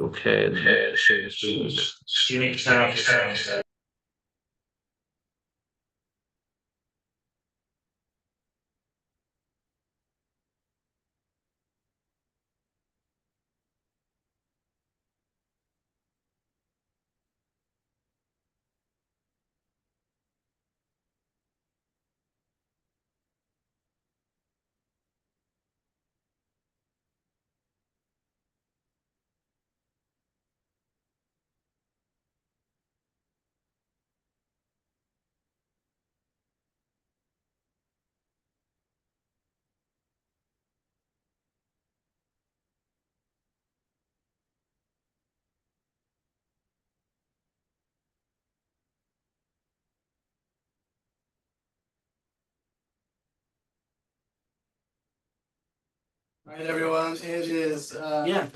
Okay. You need to turn off your sound. All right, everyone, it is Yeah.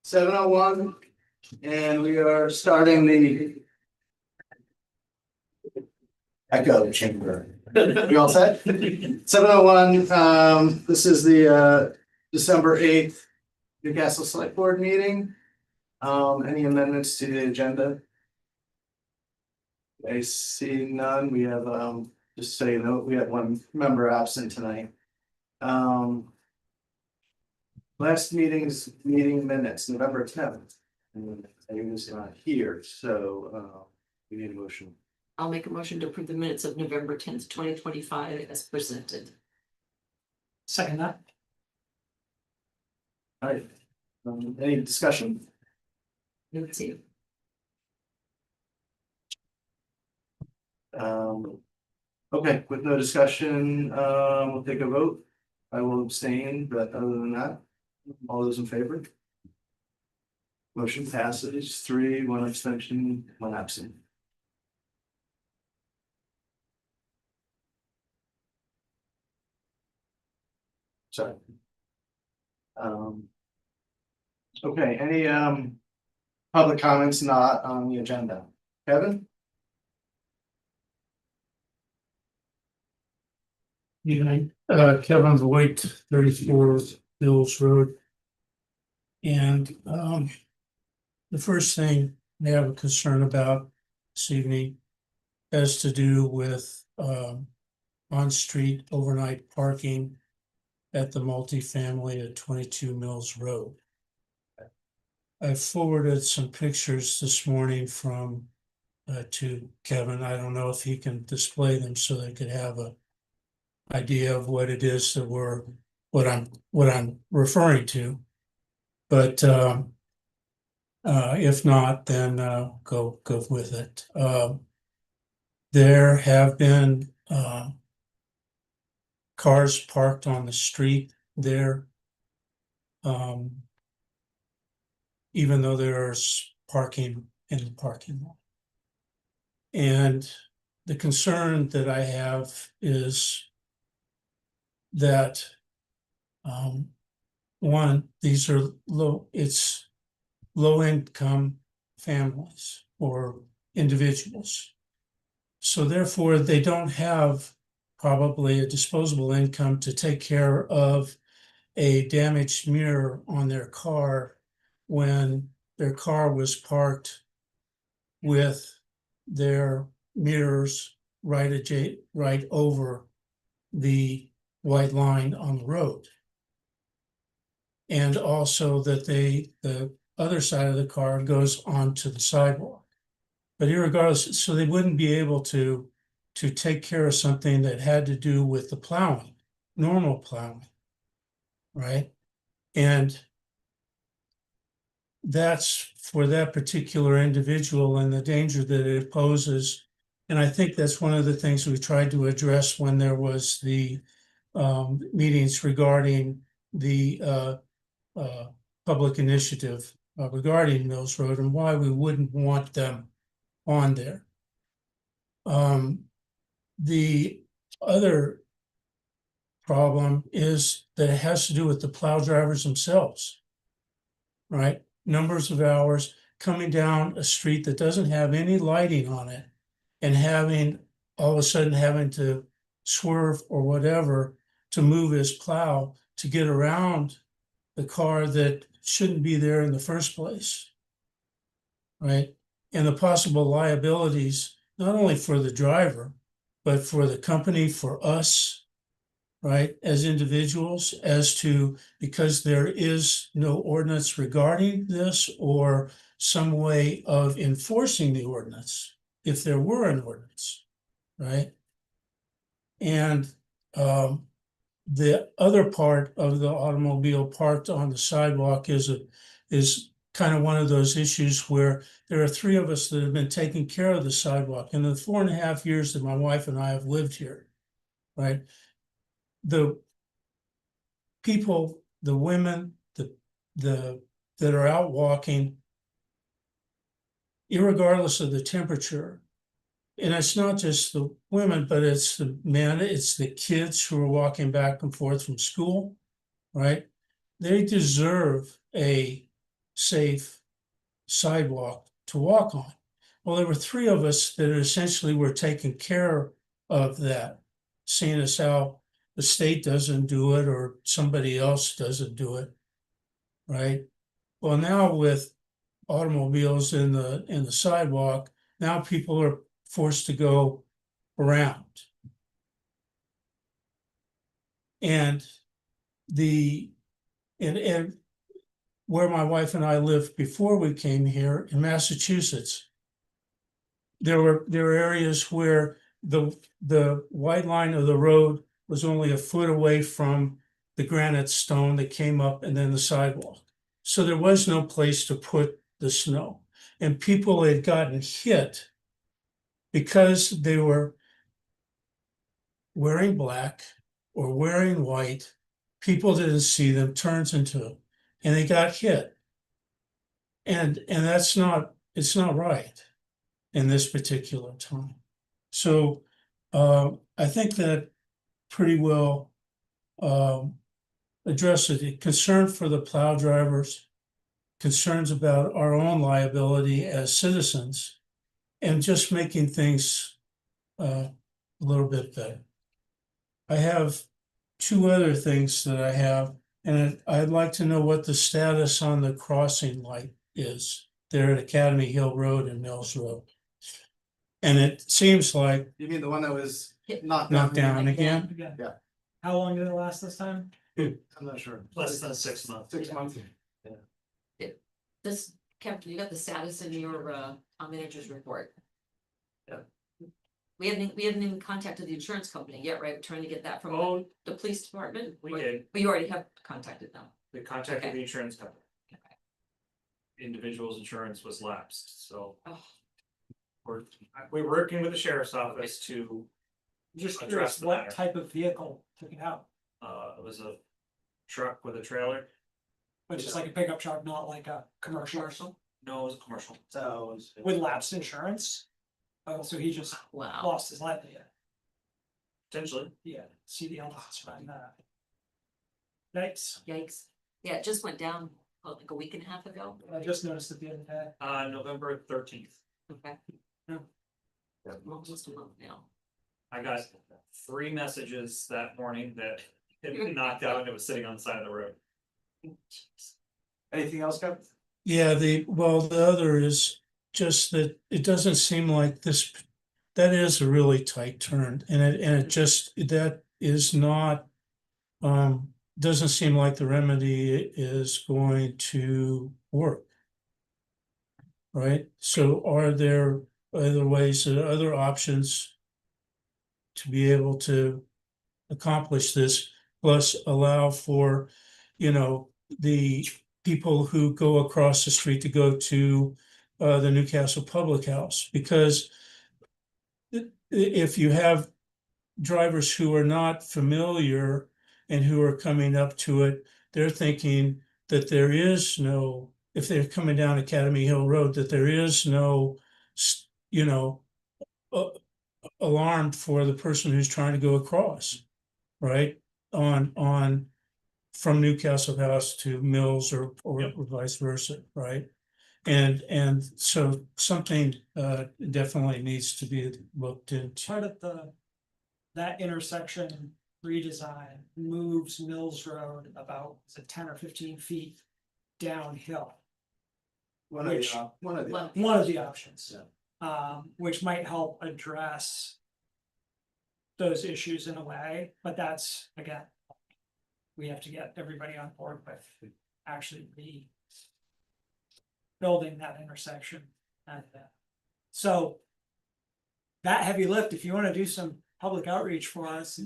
7:01 and we are starting the echo chamber. We all set? 7:01, this is the December 8th Newcastle Select Board meeting. Any amendments to the agenda? I see none. We have just so you know, we have one member absent tonight. Last meeting's meeting minutes, November 10th. And he was not here, so we need a motion. I'll make a motion to approve the minutes of November 10th, 2025 as presented. Second that. All right. Any discussion? Let's see. Okay, with no discussion, we'll take a vote. I will abstain, but other than that, all those in favor? Motion passes 3, 1 abstention, 1 absent. Sorry. Okay, any public comments not on the agenda? Kevin? Yeah, Kevin Voigt, 34 Hills Road. And the first thing I have a concern about this evening has to do with on-street overnight parking at the multifamily at 22 Mills Road. I forwarded some pictures this morning from to Kevin. I don't know if he can display them so they could have a idea of what it is that what I'm referring to. But if not, then go with it. There have been cars parked on the street there, even though there's parking in the parking lot. And the concern that I have is that one, these are low income families or individuals. So therefore, they don't have probably a disposable income to take care of a damaged mirror on their car when their car was parked with their mirrors right over the white line on the road. And also that the other side of the car goes onto the sidewalk. But irregardless, so they wouldn't be able to take care of something that had to do with the plowing, normal plowing, right? And that's for that particular individual and the danger that it poses. And I think that's one of the things we tried to address when there was the meetings regarding the public initiative regarding Mills Road and why we wouldn't want them on there. The other problem is that it has to do with the plow drivers themselves, right? Numbers of hours coming down a street that doesn't have any lighting on it and having all of a sudden having to swerve or whatever to move his plow to get around the car that shouldn't be there in the first place. Right? And the possible liabilities, not only for the driver, but for the company, for us, right, as individuals, as to, because there is no ordinance regarding this or some way of enforcing the ordinance, if there were an ordinance, right? And the other part of the automobile parked on the sidewalk is kind of one of those issues where there are three of us that have been taking care of the sidewalk in the 4.5 years that my wife and I have lived here, right? The people, the women, that are out walking, irregardless of the temperature, and it's not just the women, but it's the men, it's the kids who are walking back and forth from school, right? They deserve a safe sidewalk to walk on. Well, there were three of us that essentially were taking care of that, seeing as how the state doesn't do it or somebody else doesn't do it, right? Well, now with automobiles in the sidewalk, now people are forced to go around. And and where my wife and I lived before we came here in Massachusetts, there were areas where the white line of the road was only a foot away from the granite stone that came up and then the sidewalk. So there was no place to put the snow. And people had gotten hit because they were wearing black or wearing white. People didn't see them, turns into, and they got hit. And that's not, it's not right in this particular time. So I think that pretty well addresses the concern for the plow drivers, concerns about our own liability as citizens, and just making things a little bit better. I have two other things that I have, and I'd like to know what the status on the crossing light is there at Academy Hill Road and Mills Road. And it seems like You mean the one that was Knocked knocked down? down again. Yeah. How long did it last this time? I'm not sure. Less than 6 months. 6 months. This, Captain, you got the status in your town manager's report? Yeah. We haven't even contacted the insurance company yet, right? We're trying to get that from Oh, the police department? we Or- did. But you already have contacted them. We contacted Okay. the insurance company. Okay. Individual's insurance was lapsed, so Oh, we're working with the sheriff's office to, Just Address curious, the what matter. type of vehicle took it out? it was a truck with a trailer. Which is like a pickup truck, not like a commercial No, it was a commercial. So. it was- with lapsed insurance. Oh, so he just wow. lost his life, yeah, Potentially. yeah, see the elements behind that. Yikes, Yikes. Yeah, it just went down like a week and a half ago. I just noticed it the other day. November 13th. Okay. Yeah. Almost a month now. I got 3 messages that morning that it was knocked out and it was sitting on the side of the road. Anything else, Kevin? Yeah, the other is just that it doesn't seem like this, that is a really tight turn, and it just, that is not, doesn't seem like the remedy is going to work. Right? So are there other ways, other options to be able to accomplish this, plus allow for, the people who go across the street to go to the Newcastle Public House? Because if you have drivers who are not familiar and who are coming up to it, they're thinking that there is no, if they're coming down Academy Hill Road, that there is no, alarm for the person who's trying to go across, right? On from Newcastle House to Mills or vice versa, right? And so something definitely needs to be looked into. Part of that intersection redesign moves Mills Road about, is it 10 or 15 feet downhill. One of Which- the, one of the. Well, One of the options. Yeah. Which might help address those issues in a way, but that's, again, we have to get everybody on board with actually building that intersection. And so that heavy lift, if you want to do some public outreach for us,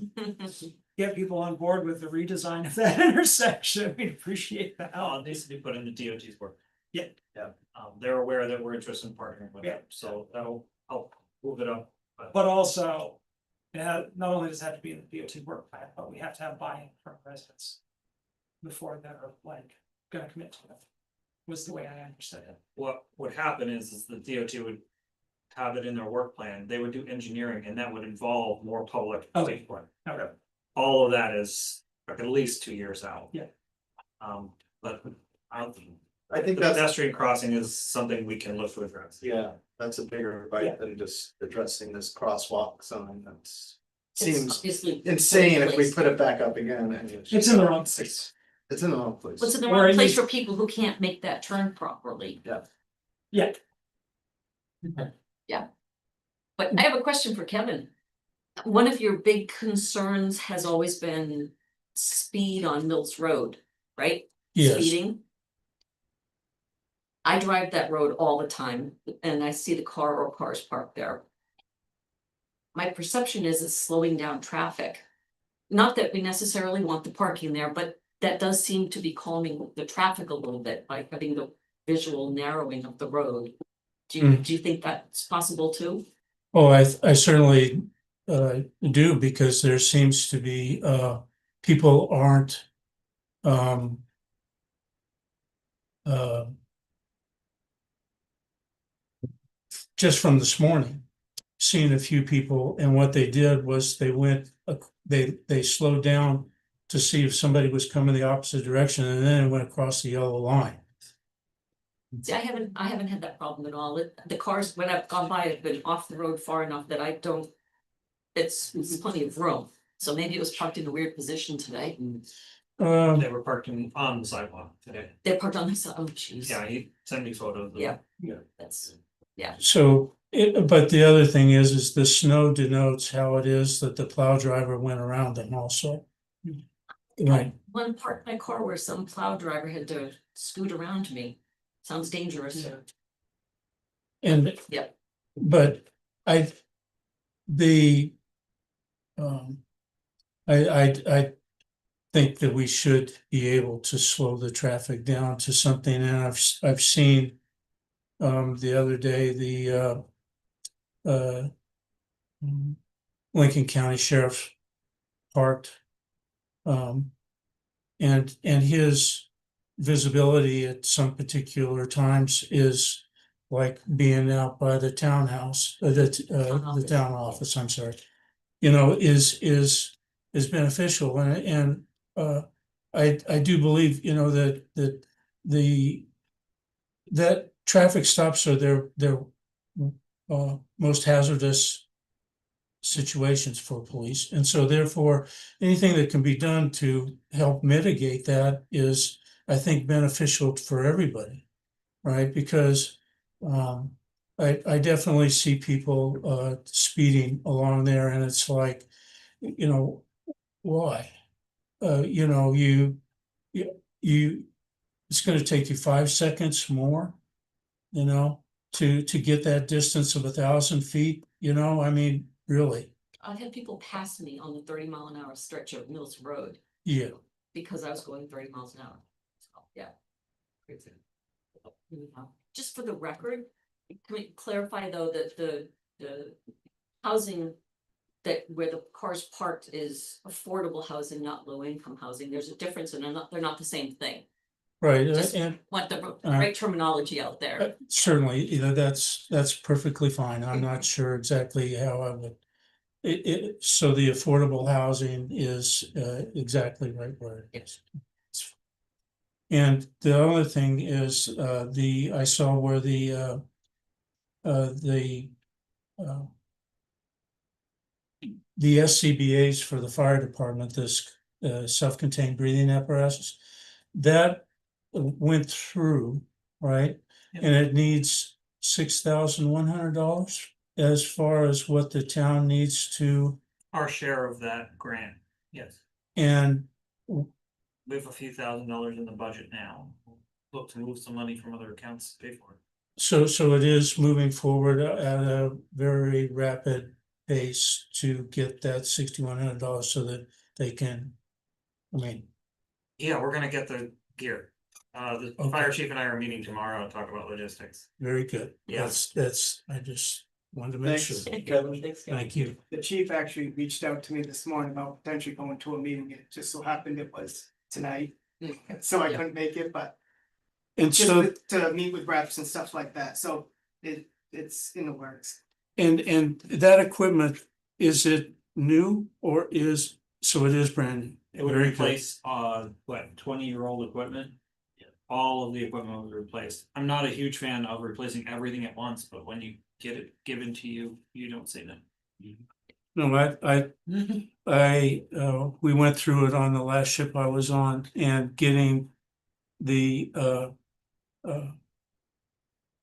get people on board with the redesign of that intersection, we'd appreciate that. It needs to be put into DOT's work. Yeah. Yeah. They're aware that we're interested in partnering with Yeah. them, so that'll help move it up. But also, not only does it have to be in the DOT work plan, but we have to have buy-in from residents. Before they're like gonna commit to it, was the way I understood it. What would happen is the DOT would have it in their work plan, they would do engineering, and that would involve more public. Okay. input. Okay. All of that is like at least 2 years out. Yeah. But I the think that's, pedestrian crossing is something we can look to address. yeah, that's a bigger Yeah. bite than just addressing this crosswalk sign. That's. It's Seems obviously insane if we placed. put it back up again. And It's in the wrong place. It's in the wrong place. What's in the Or wrong it place needs- for people who can't make that turn properly? Yeah, But I have a question for Kevin. One of your big concerns has always been speed on Mills Road, right? Yes, Speeding. I drive that road all the time and I see the car or cars parked there. My perception is it's slowing down traffic. Not that we necessarily want the parking there, but that does seem to be calming the traffic a little bit by having the visual narrowing of the road. Do you think that's possible too? oh, I certainly do, because there seems to be people aren't just from this morning, seeing a few people, and what they did was they went, they slowed down to see if somebody was coming the opposite direction, and then went across the yellow line. See, I haven't had that problem at all. The cars, when I've gone by, have been off the road far enough that I don't. It's plenty of room, so maybe it was parked in a weird position today. They were parking on the sidewalk today. They're parked on the side, oh jeez. Yeah, he sent me photos. Yeah. Yeah. That's, So, but the other thing is the snow denotes how it is that the plow driver went around them also. Right, one parked my car where some plow driver had to scoot around me. Sounds dangerous. and. Yep. But I think that we should be able to slow the traffic down to something, and I've seen the other day, the Lincoln County Sheriff parked. And his visibility at some particular times is like being out by the townhouse, the town office, I'm sorry. You know, is beneficial, and I do believe, you know, that traffic stops are their most hazardous situations for police, and so therefore anything that can be done to help mitigate that is, I think, beneficial for everybody, right? Because I definitely see people speeding along there, and it's like, you know, why? You know, you it's going to take you 5 seconds more, you know, to get that distance of 1,000 feet, you know, I mean, really, I've had people pass me on the 30-mile-an-hour stretch of Mills Road yeah. because I was going 30 miles an hour. So, yeah. Just for the record, can we clarify though that the housing that where the cars parked is affordable housing, not low income housing? There's a difference, and they're not the same thing. Right, Just and want the right terminology out there. certainly, you know, that's perfectly fine. I'm not sure exactly how I would. So the affordable housing is exactly right where it is. And the other thing is I saw where the SCBA's for the fire department, this self-contained breathing apparatus, that went through, right? Yep. And it needs $6,100 as far as what the town needs to, Our share of that grant, yes, and we have a few $1,000s in the budget now. Look to move some money from other accounts to pay for it. so it is moving forward at a very rapid pace to get that $6,100 so that they can, I mean, Yeah, we're gonna get the gear. The fire Okay. chief and I are meeting tomorrow to talk about logistics. very good. Yeah. That's, I just wanted to make sure. Thanks, Kevin. Thanks, Kevin. Thank you. The chief actually reached out to me this morning about potentially going to a meeting. It just so happened it was tonight. So I Yeah. couldn't make it, but And just so, to meet with reps and stuff like that. So it's in the works. and that equipment, is it new or so it is brand new? It would Very good. replace, 20-year-old equipment. All of the equipment was replaced. I'm not a huge fan of replacing everything at once, but when you get it given to you, you don't say no. No, we went through it on the last ship I was on, and getting the,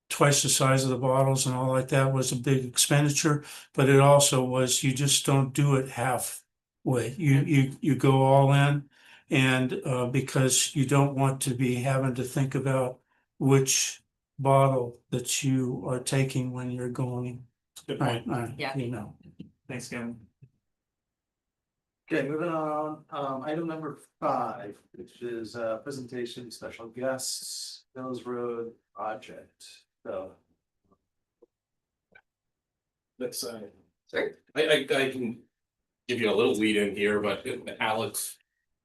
twice the size of the bottles and all like that was a big expenditure, but it also was, you just don't do it halfway. You go all in, and, because you don't want to be having to think about which bottle that you are taking when you're going. Good point. Yeah. You know. Thanks, Kevin. Okay, moving on, item number 5, which is presentation, special guests, Mills Road project, so. That's Sure. I can give you a little lead in here, but Alex.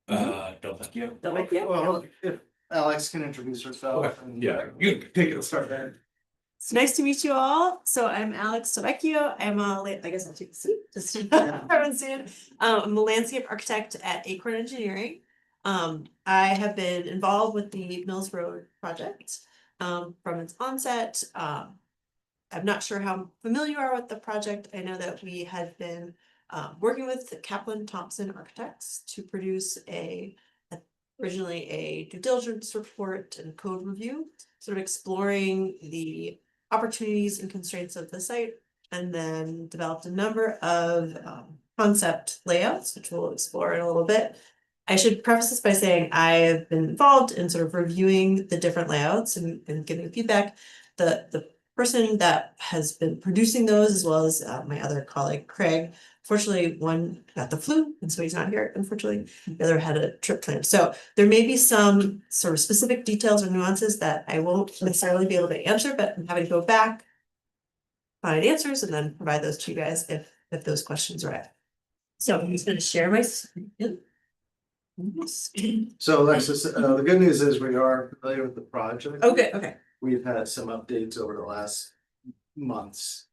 Don't thank you. Well, if Alex can introduce herself. Okay, and- yeah, you can take it. Start there. It's nice to meet you all. So I'm Alex Savecchio. I'm I guess I'll take the seat. Just everyone's seeing. I'm a landscape architect at Acorn Engineering. I have been involved with the Mills Road project from its onset. I'm not sure how familiar you are with the project. I know that we had been working with Kaplan Thompson Architects to produce originally a due diligence report and code review, sort of exploring the opportunities and constraints of the site, and then developed a number of concept layouts, which we'll explore in a little bit. I should preface this by saying I have been involved in sort of reviewing the different layouts and giving feedback. The person that has been producing those, as well as my other colleague Craig, fortunately one got the flu, and so he's not here, unfortunately. The other had a trip planned. So there may be some sort of specific details or nuances that I won't necessarily be able to answer, but I'm happy to go back, find answers, and then provide those to you guys if those questions are. So I'm just gonna share my screen. So Alexis, the good news is we are familiar with the project. Okay. We've had some updates over the last months.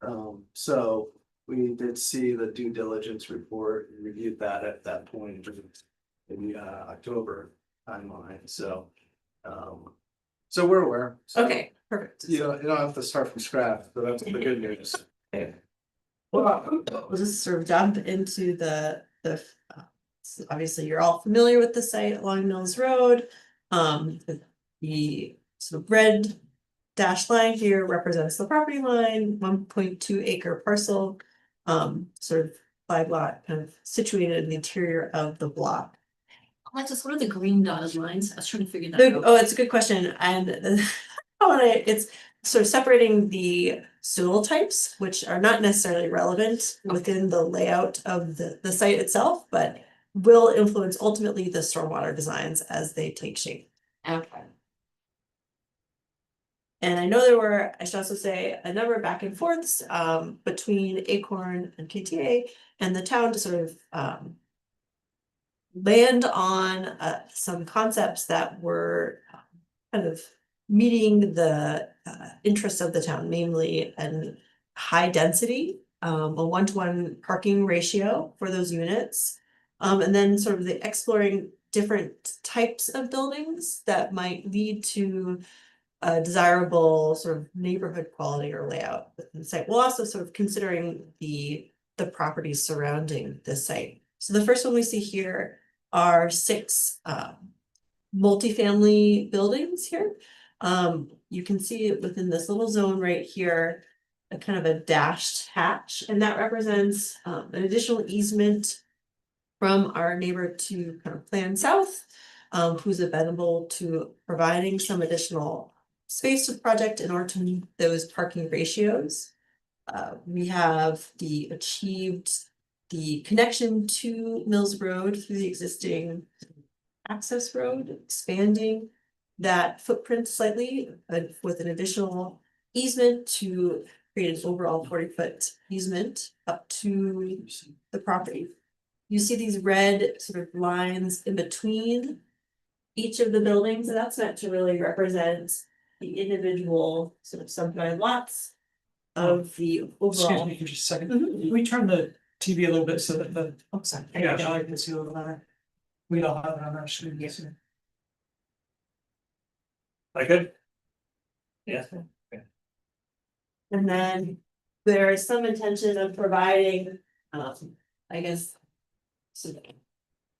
So we did see the due diligence report and reviewed that at that point in the October timeline. So we're aware. So Okay, perfect. You don't have to start from scratch, but that's the good news. Well, we'll just sort of jump into so obviously you're all familiar with the site along Mills Road. The sort of red dashed line here represents the property line, 1.2 acre parcel. Sort of 5 lot kind of situated in the interior of the block. Alexis, what are the green dotted lines? I was trying to figure that out. Oh, it's a good question, and it's sort of separating the soil types, which are not necessarily relevant within the layout of the site itself, but will influence ultimately the stormwater designs as they take shape. Okay. And I know there were, I should also say, a number of back and forths between Acorn and KTA and the town to sort of land on some concepts that were kind of meeting the interests of the town, namely a high density, a 1-to-1 parking ratio for those units. And then sort of the exploring different types of buildings that might lead to a desirable sort of neighborhood quality or layout within the site. We'll also sort of considering the properties surrounding the site. So the first one we see here are 6 multifamily buildings here. You can see it within this little zone right here, a kind of a dashed hatch, and that represents an additional easement from our neighbor to kind of Plan South, who's amenable to providing some additional space to the project in order to meet those parking ratios. We have achieved the connection to Mills Road through the existing access road, expanding that footprint slightly with an additional easement to create an overall 40-foot easement up to the property. You see these red sort of lines in between each of the buildings, and that's meant to really represent the individual sort of subdivided lots of the Excuse overall. me for just a second. Mhm. Can we turn the TV a little bit so that the Oh, sorry. gallery can see a little better? We all have it on our screen. Yes. Like good? Yeah. And then there is some intention of providing, I guess. So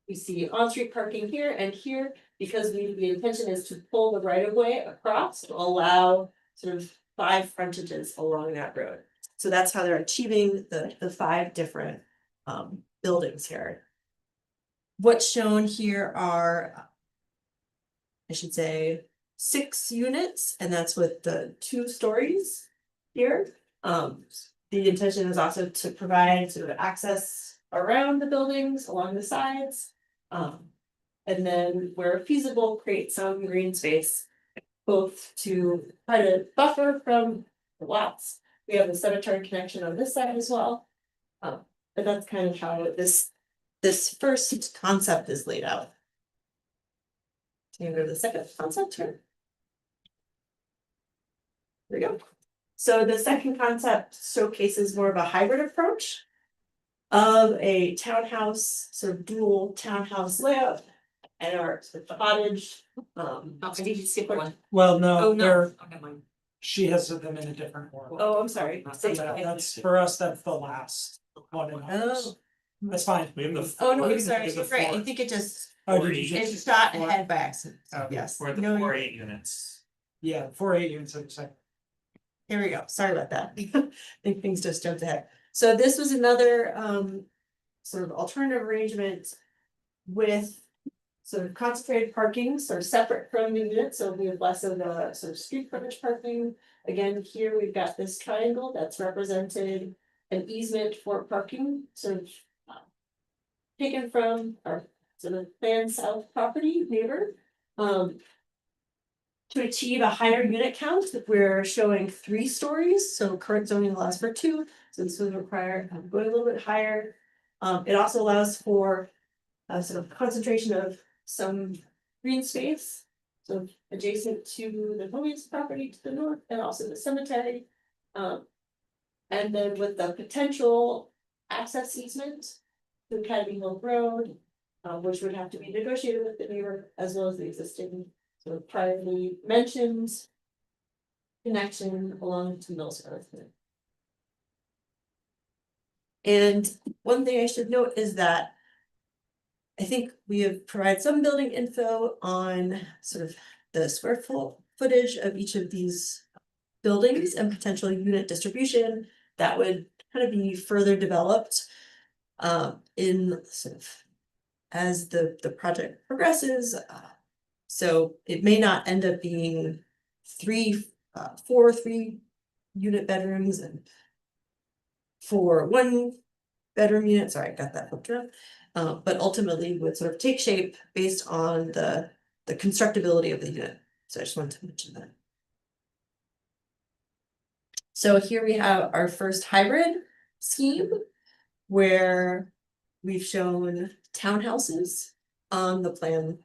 we see on-street parking here and here, because the intention is to pull the right of way across to allow sort of 5 frontages along that road. So that's how they're achieving the 5 different buildings here. What's shown here are, I should say, 6 units, and that's with the 2 stories here. The intention is also to provide sort of access around the buildings, along the sides. And then where feasible, create some green space, both to try to buffer from the lots. We have the cemetery connection on this side as well. But that's kind of how this first concept is laid out. Can you go to the second concept here? There we go. So the second concept showcases more of a hybrid approach of a townhouse, sort of dual townhouse layout, and our sort of cottage. I need to skip one. Well, no, Oh, no. they're, Okay, mine. she has them in a different order. Oh, I'm sorry. Yeah, that's, for us, that's the last one in ours. Oh, That's fine. We have the. oh no, we I'm sorry. have the You're right. I four- think it just Oh, did you it just? shot ahead by accident. Oh, Yes. We're at the No, you're- 4-8 units. Yeah, 4 8 units in a second. Here we go. Sorry about that. I think things just jumped ahead. So this was another sort of alternative arrangement with sort of concentrated parking, sort of separate from the unit, so we have less of a sort of street frontage parking. Again, here we've got this triangle that's represented an easement for parking, sort of taken from our sort of Plan South property neighbor. To achieve a higher unit count, we're showing 3 stories, so current zoning allows for 2, so this would require going a little bit higher. It also allows for a sort of concentration of some green space. So adjacent to the Williams property to the north and also the cemetery. And then with the potential access easement to Academy Hill Road, which would have to be negotiated with the neighbor as well as the existing sort of privately mentioned connection along to Mills Road. And one thing I should note is that I think we have provided some building info on sort of the square footage of each of these buildings and potential unit distribution that would kind of be further developed in sort of as the project progresses. So it may not end up being 4 3-unit bedrooms and 4 1-bedroom units. Sorry, I got that flipped around. But ultimately would sort of take shape based on the constructability of the unit. So I just wanted to mention that. So here we have our first hybrid scheme where we've shown townhouses on the Plan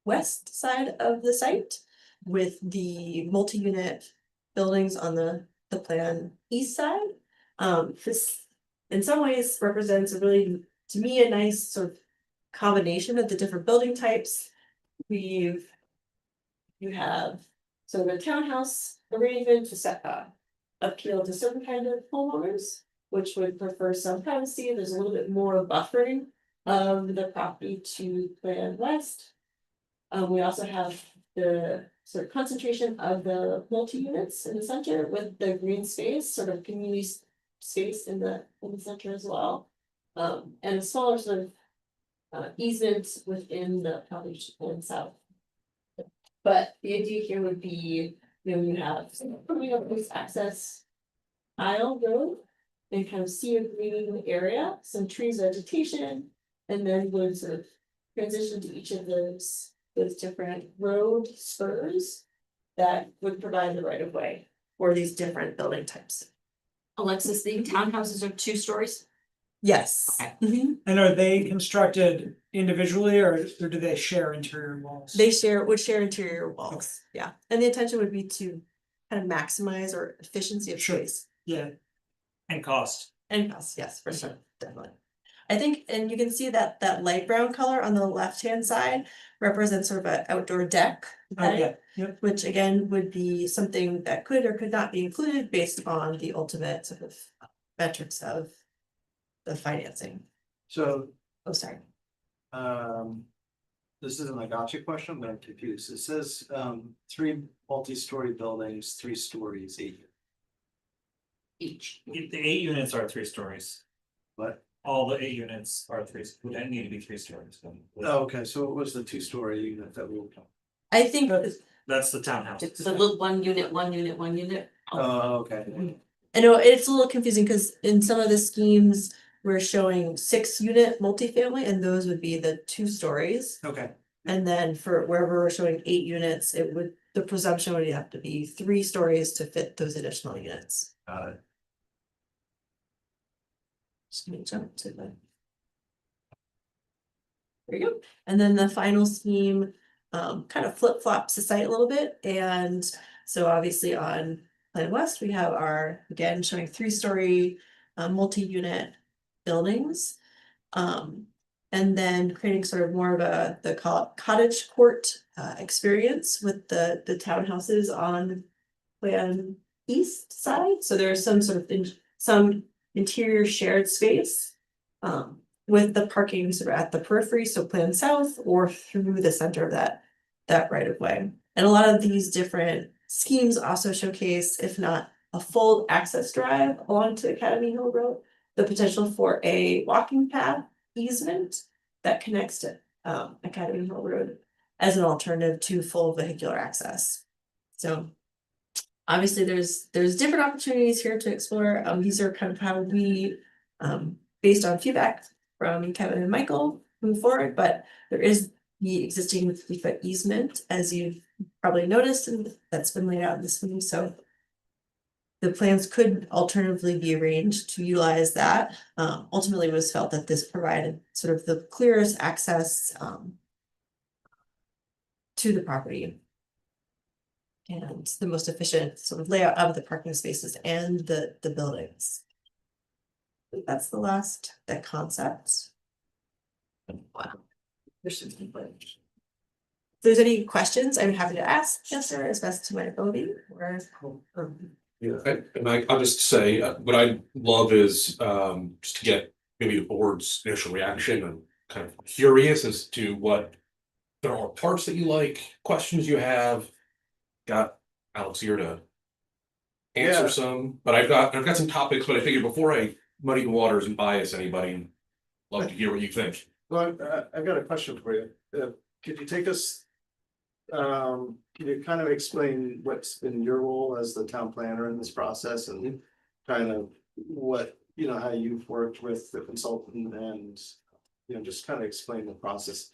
West side of the site with the multi-unit buildings on the Plan East side. This in some ways represents a really, to me, a nice sort of combination of the different building types. You have sort of a townhouse arrangement to set appeal to certain kind of homeowners, which would prefer some privacy. There's a little bit more buffering of the property to Plan West. We also have the sort of concentration of the multi-units in the center with the green space, sort of community space in the center as well. And a smaller sort of easement within the property to the south. But the idea here would be, you have coming up this access aisle road. And kind of see a green area, some trees, vegetation, and then would sort of transition to each of those different road spurs. That would provide the right of way for these different building types. Alexis, the townhouses are 2 stories? Yes. Okay. Mhm. And are they constructed individually or do they share interior walls? They would share interior walls, yeah, and the intention would be to kind of maximize or efficiency of Sure. space. Yeah, And cost. And cost, yes, for sure, definitely. I think, and you can see that light brown color on the left-hand side represents sort of an outdoor deck. oh, yeah, yep, Which again would be something that could or could not be included based on the ultimate sort of metrics of the financing. So, Oh, sorry. this isn't a gotcha question, but I'm confused. It says, 3 multi-story buildings, 3 stories, 8. Each. The 8 units are 3 stories. What? All the 8 units are 3, would need to be 3 stories. Oh, okay, so what was the 2-story unit that we were? I think That's the townhouse. It's the little 1 unit, 1 unit, 1 unit. Oh, okay. I know it's a little confusing because in some of the schemes, we're showing 6-unit multifamily and those would be the 2 stories. Okay. And then for wherever we're showing 8 units, the presumption would have to be 3 stories to fit those additional units. Got it. Just gonna jump to the. There you go. And then the final scheme, kind of flip flops the site a little bit. And so obviously on Plan West, we have our, again, showing 3-story multi-unit buildings. And then creating sort of more of the cottage court experience with the townhouses on Plan East side. So there's some sort of some interior shared space. With the parking sort of at the periphery, so Plan South or through the center of that right of way. And a lot of these different schemes also showcase, if not a full access drive along to Academy Hill Road, the potential for a walking path easement that connects to Academy Hill Road as an alternative to full vehicular access. So obviously there's different opportunities here to explore. These are kind of how we based on feedback from Kevin and Michael move forward, but there is the existing 50-foot easement, as you've probably noticed, and that's been laid out in this one. So the plans could alternatively be arranged to utilize that. Ultimately, it was felt that this provided sort of the clearest access to the property. And the most efficient sort of layout of the parking spaces and the buildings. That's the last, that concept. Wow. There's some people. If there's any questions, I'm happy to answer as best to my ability or. Yeah, I'll just say, what I love is, just to get maybe the board's initial reaction. I'm kind of curious as to what there are parts that you like, questions you have. Got Alex here to answer Yeah. some, but I've got some topics, but I figured before I muddy the waters and bias anybody, love to hear what you think. Well, I've got a question for you. Could you take us? Can you kind of explain what's been your role as the town planner in this process and kind of what, how you've worked with the consultant and, just kind of explain the process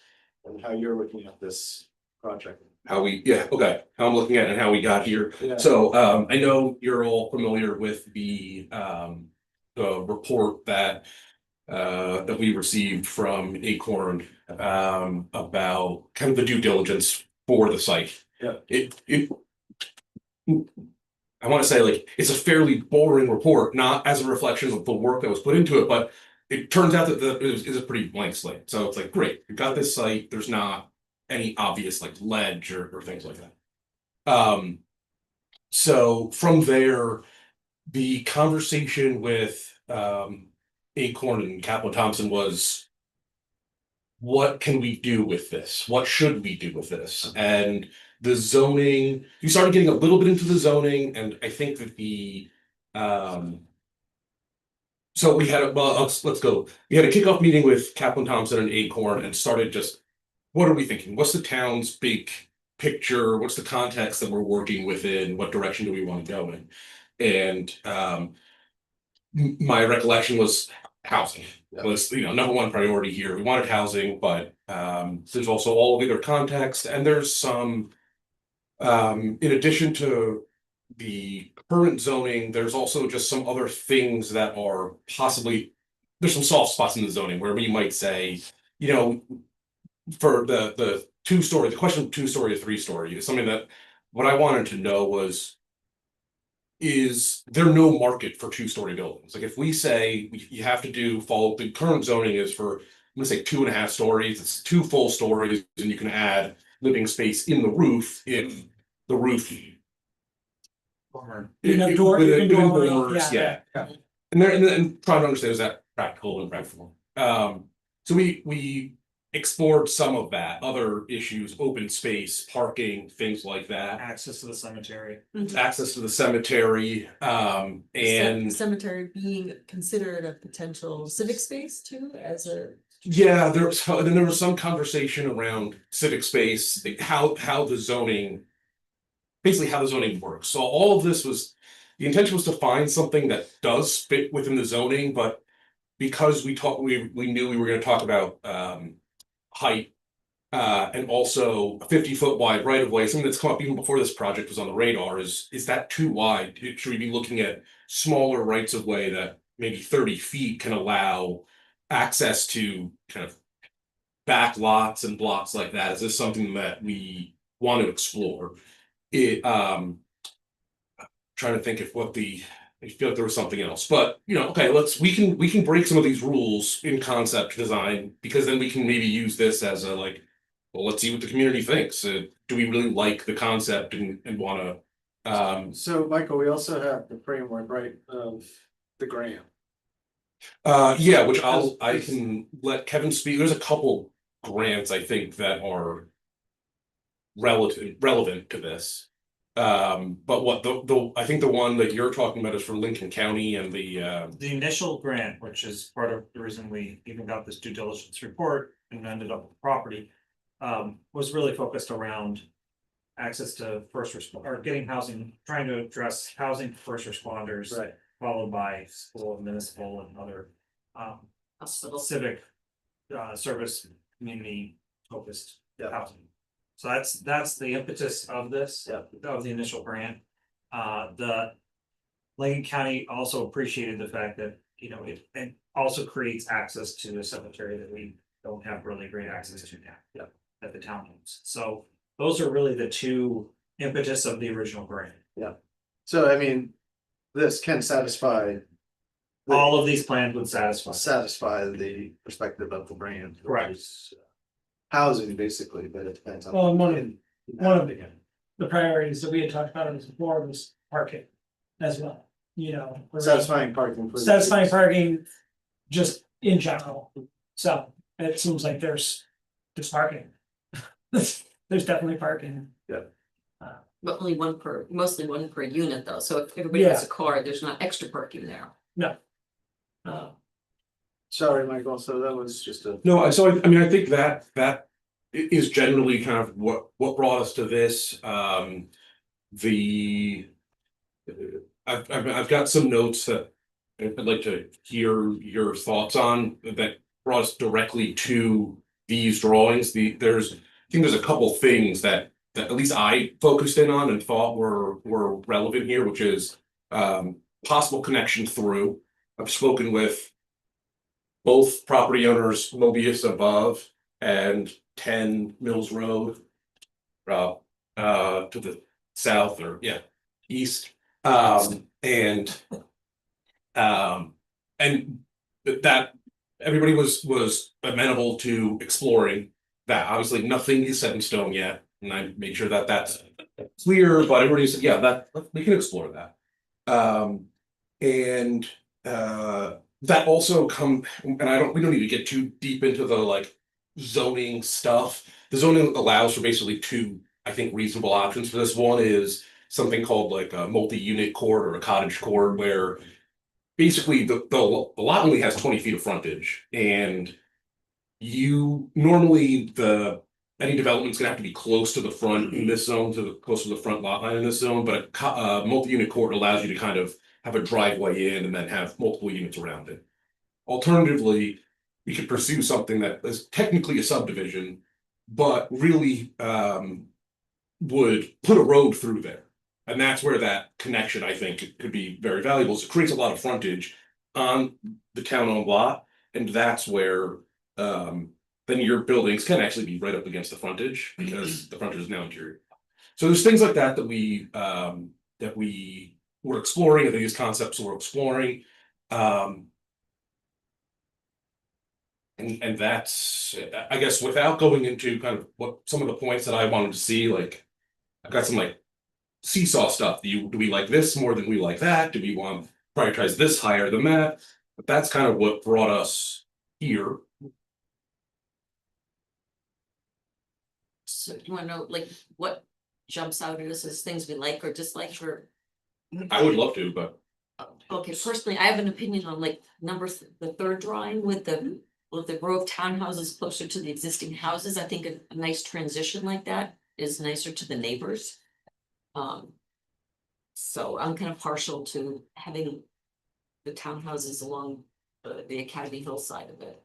and how you're looking at this project? How I'm looking at it and how we got here. Yeah. So I know you're all familiar with the report that we received from Acorn about kind of the due diligence for the site. Yeah. I want to say, like, it's a fairly boring report, not as a reflection of the work that was put into it, but it turns out that it is a pretty blank slate. So it's like, great, you've got this site, there's not any obvious like ledge or things like that. So from there, the conversation with Acorn and Kaplan Thompson was what can we do with this? What should we do with this? And the zoning, you started getting a little bit into the zoning, and I think that so we had let's go. We had a kickoff meeting with Kaplan Thompson and Acorn and started just, what are we thinking? What's the town's big picture? What's the context that we're working within? What direction do we want to go in? And my recollection was housing was, number one priority here. We wanted housing, but there's also all of the other context, and there's some in addition to the current zoning, there's also just some other things that are possibly, there's some soft spots in the zoning where we might say, for the two-story, the question of two-story to three-story is something that what I wanted to know was, is there no market for two-story buildings? Like if we say you have to follow the current zoning is for, I'm gonna say 2.5 stories, it's 2 full stories, and you can add living space in the roof if the roof. Within doors, yeah. And trying to understand, is that practical and practical? So we explored some of that, other issues, open space, parking, things like that, Access to the cemetery. access to the cemetery, and Cemetery being considered a potential civic space too, as a. yeah, there was some conversation around civic space, like how the zoning. Basically how the zoning works. So all of this was, the intention was to find something that does fit within the zoning, but because we knew we were gonna talk about height. And also a 50-foot wide right of way, something that's come up even before this project was on the radar is that too wide? Should we be looking at smaller rights of way that maybe 30 feet can allow access to kind of back lots and blocks like that? Is this something that we want to explore? Trying to think I feel like there was something else, but okay, we can break some of these rules in concept design, because then we can maybe use this as a well, let's see what the community thinks. Do we really like the concept and wanna, So Michael, we also have the framework, right, of the grant. yeah, which I can let Kevin speak. There's a couple grants I think that are relevant to this. But what I think the one that you're talking about is for Lincoln County and The initial grant, which is part of the reason we even got this due diligence report and ended up with the property, was really focused around access to or getting housing, trying to address housing for first responders. Right. Followed by school, municipal, and other Hospital. civic service, community focused Yeah. housing. So that's the impetus of this, Yeah. of the initial grant. The Lincoln County also appreciated the fact that, it also creates access to a cemetery that we don't have really great access to now. Yeah. That the town owns. So those are really the two impetus of the original grant. So I mean, this can satisfy. All of these plans would satisfy. The perspective of the brand. which Correct. is housing basically, but it depends on. Well, and one of the priorities that we had talked about before was parking as well, Satisfying parking. satisfying parking just in general. So it seems like there's parking. There's definitely parking. But mostly one per unit though, so if everybody has a car, there's not extra parking there. No. Sorry, Michael, so that was just a. No, so I mean, I think that is generally kind of what brought us to this. I've got some notes that I'd like to hear your thoughts on that brought us directly to these drawings. I think there's a couple things that at least I focused in on and thought were relevant here, which is possible connection through. I've spoken with both property owners, Mobius above and 10 Mills Road. To the south or east. And that everybody was amenable to exploring that. Obviously, nothing is set in stone yet, and I made sure that that's clear, but everybody said, that we can explore that. That also and we don't need to get too deep into the zoning stuff. The zoning allows for basically two, I think, reasonable options for this. One is something called like a multi-unit court or a cottage court, where basically the lot only has 20 feet of frontage, and you normally any development's gonna have to be close to the front in this zone, close to the front lot line in this zone, but a multi-unit court allows you to kind of have a driveway in and then have multiple units around it. Alternatively, we could pursue something that is technically a subdivision, but really would put a road through there. And that's where that connection, I think, could be very valuable. So it creates a lot of frontage on the town-owned lot, and that's where then your buildings can actually be right up against the frontage because the frontage is now interior. So there's things like that that we were exploring, and these concepts we're exploring. And that's, I guess, without going into kind of what some of the points that I wanted to see, like I've got some like seesaw stuff. Do we like this more than we like that? Do we want to prioritize this higher than that? But that's kind of what brought us here. So you wanna know like what jumps out at us as things we like or dislike or? I would love to, but Okay, personally, I have an opinion on like the third drawing with the row of townhouses closer to the existing houses. I think a nice transition like that is nicer to the neighbors. So I'm kind of partial to having the townhouses along the Academy Hill side of it.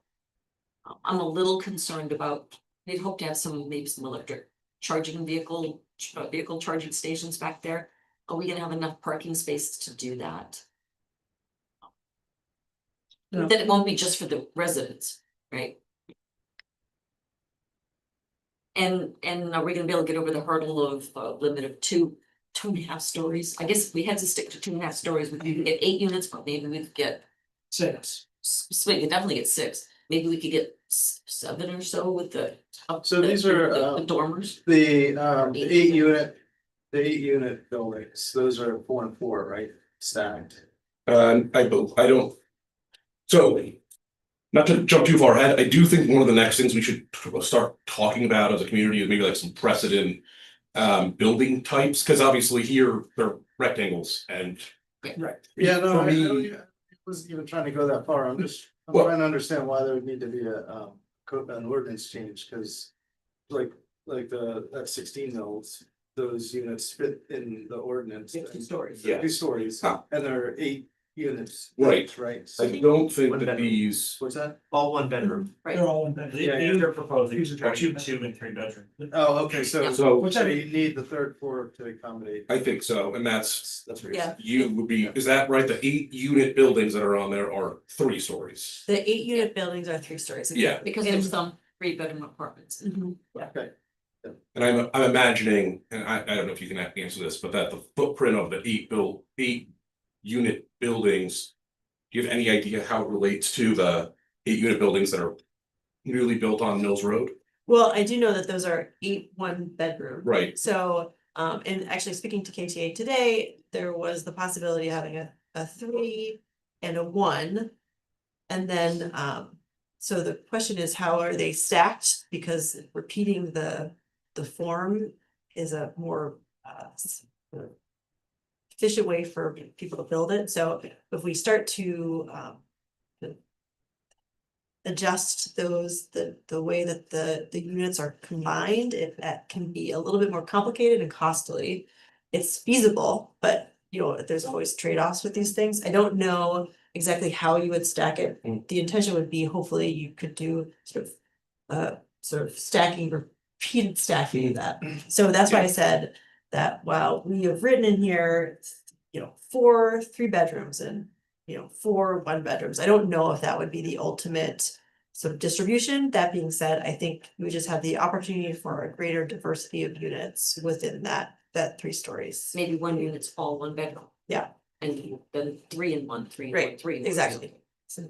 I'm a little concerned about, they'd hope to have maybe some electric charging vehicle charging stations back there. Are we gonna have enough parking spaces to do that? No. Then it won't be just for the residents, right? And are we gonna be able to get over the hurdle of limit of two and a half stories? I guess we had to stick to 2.5 stories. We could get 8 units, but maybe we could get 6. so we could definitely get 6. Maybe we could get 7 or so with the. So these are, the dormers. The 8 unit buildings, those are 4 and 4, right? Stacked. I don't. So, not to jump too far ahead, I do think one of the next things we should start talking about as a community is maybe like some precedent building types, because obviously here they're rectangles and. Right. Yeah, no, For I me- wasn't even trying to go that far. I'm Well- trying to understand why there would need to be an ordinance change, because like that 16 mils, those units fit in the ordinance. 50 stories. Yeah. 50 stories, Huh. and there are 8 units. Right. Right. I don't think One that bedroom. these, What's that? All one bedroom. Right. They're all in bed. Yeah, These are proposing These are 2, two. 2 and 3 bedroom. Oh, okay, so so so you need the third floor to accommodate. I think so, and that's That's right. Yeah. you would be, is that right? The 8 unit buildings that are on there are 3 stories. The 8 unit buildings are 3 stories. Yeah. Because there's some 3-bedroom apartments. Mhm. Okay. And I'm imagining, and I don't know if you can answer this, but that the footprint of the 8 unit buildings. Do you have any idea how it relates to the 8 unit buildings that are newly built on Mills Road? Well, I do know that those are 8 1-bedroom. Right, So, and actually speaking to KTA today, there was the possibility of having a 3 and a 1. And then, so the question is, how are they stacked? Because repeating the form is a more efficient way for people to build it. So if we start to adjust those, the way that the units are combined, if that can be a little bit more complicated and costly. It's feasible, but you know, there's always trade-offs with these things. I don't know exactly how you would stack it. Mm. The intention would be, hopefully you could do sort of stacking, repeated stacking of that. So that's why I said that while we have written in here, you know, 4 3-bedrooms and, you know, 4 1-bedrooms. I don't know if that would be the ultimate sort of distribution. That being said, I think we just have the opportunity for a greater diversity of units within that 3 stories. Maybe 1 unit's all 1 bedroom. Yeah. And then 3 and 1, 3 and 1, Right, 3 and 1. exactly. So,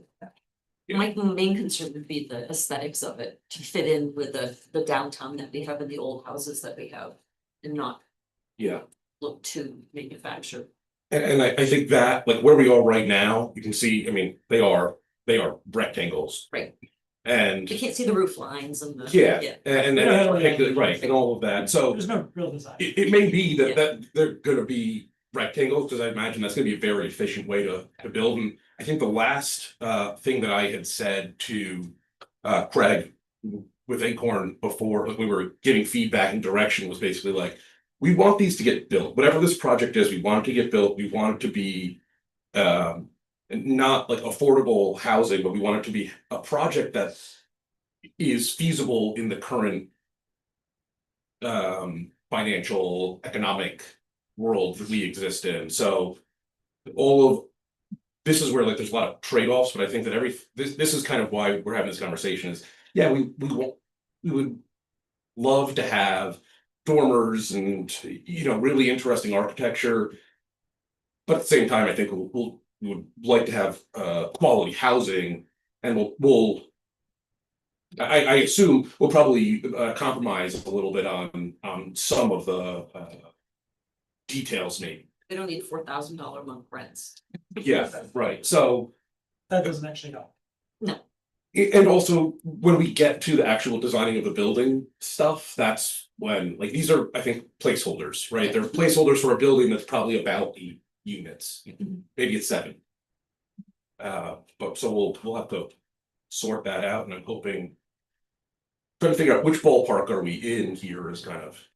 My main concern would be the aesthetics of it, to fit in with the downtown that we have in the old houses that we have. And not yeah. look too manufactured. And I think that, like where we are right now, you can see, I mean, they are rectangles. Right. And You can't see the roof lines and the. yeah, and We don't have any- right, and all of that, so There's no real design. it may be Yeah. that they're gonna be rectangles, because I imagine that's gonna be a very efficient way to build. And I think the last thing that I had said to Craig with Acorn before, like we were giving feedback and direction, was basically like, we want these to get built. Whatever this project is, we want it to get built. We want it to be not like affordable housing, but we want it to be a project that is feasible in the current financial, economic world that we exist in. So all of this is where like there's a lot of trade-offs, but I think that this is kind of why we're having this conversation is, yeah, we would love to have dormers and, you know, really interesting architecture. But at the same time, I think we would like to have quality housing, and I assume we'll probably compromise a little bit on some of the details maybe. They don't need $4,000 a month rents. Yeah, right, so. That doesn't actually help. And also, when we get to the actual designing of the building stuff, that's when, like, these are, I think, placeholders, right? They're placeholders for a building that's probably about 8 units, maybe it's 7. But so we'll have to sort that out, and I'm hoping. Trying to figure out which ballpark are we in here is kind of.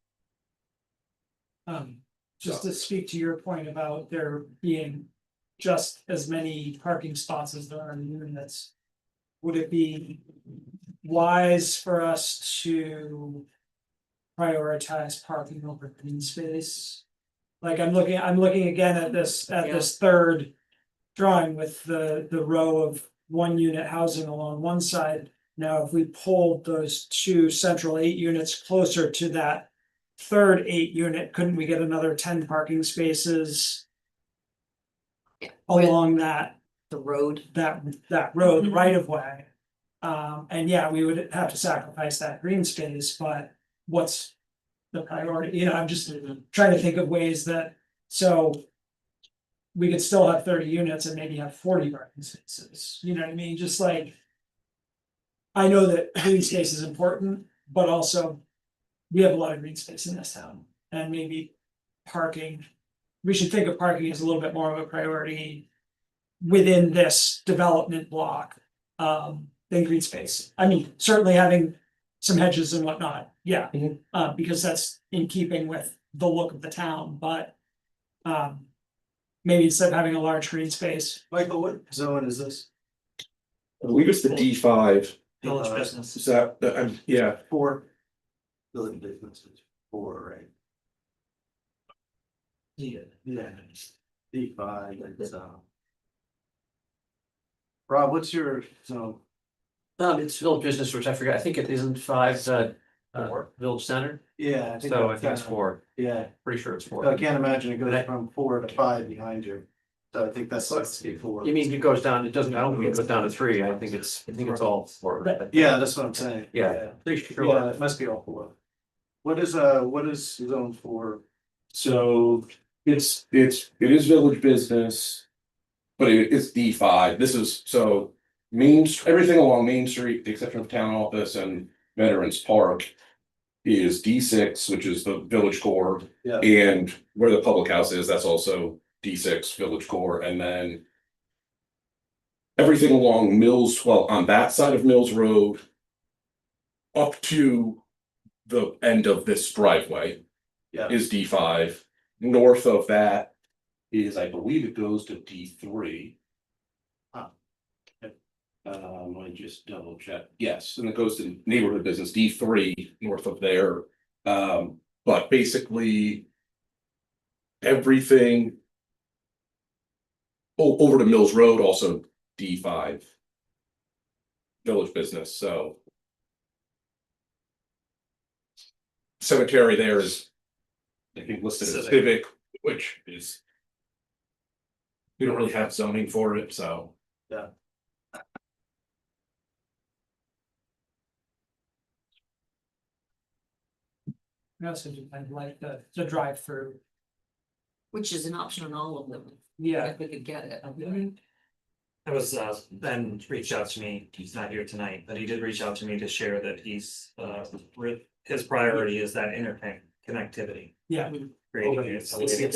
Just to speak to your point about there being just as many parking spots as there are units. Would it be wise for us to prioritize parking over green space? Like I'm looking again at this third drawing with the row of 1-unit housing along one side. Now, if we pulled those 2 central 8 units closer to that third 8-unit, couldn't we get another 10 parking spaces Yeah. along that The road. that road Mhm. right of way? And yeah, we would have to sacrifice that green space, but what's the priority? You know, I'm just trying to think of ways that, so. We could still have 30 units and maybe have 40 parking spaces, you know what I mean, just like. I know that green space is important, but also. We have a lot of green space in this town, and maybe parking. We should think of parking as a little bit more of a priority. Within this development block, than green space. I mean, certainly having some hedges and whatnot, yeah. Because that's in keeping with the look of the town, but. Maybe instead of having a large green space, Michael, what zone is this? I believe it's the D5. Village business. Is that, yeah, 4. Building businesses, 4, right? Yeah. Yeah. D5, it's Rob, what's your zone? It's village business, which I forget, I think it isn't 5, village center, Yeah, I think. so I that's think it's kinda- 4, Yeah, pretty sure it's I 4. can't imagine it goes from 4 to 5 behind you. So I think that's like 4. You mean it goes down, it doesn't, I don't think it goes down to 3, I think it's all 4. Right. Yeah, that's what I'm saying. Yeah, pretty Yeah, sure. it must be all 4. What is zone 4? so it is village business. But it's D5, this is, so everything along Main Street, the exception of Town Office and Veterans Park. Is D6, which is the village core. Yeah. And where the public house is, that's also D6 village core, and then. Everything along Mills, well, on that side of Mills Road. Up to the end of this driveway. Yeah. Is D5, north of that is, I believe it goes to D3. I just double check, yes, and it goes to neighborhood business D3 north of there. But basically. Everything. Over to Mills Road, also D5. Village business, so. Cemetery there is. I think listed as civic, which is. We don't really have zoning for it, so. Yeah. I also do kind of like the drive through. Which is an option on all of them. Yeah, If we could get it. I was, Ben reached out to me, he's not here tonight, but he did reach out to me to share that he's, his priority is that connectivity. Yeah. Creating it so we can-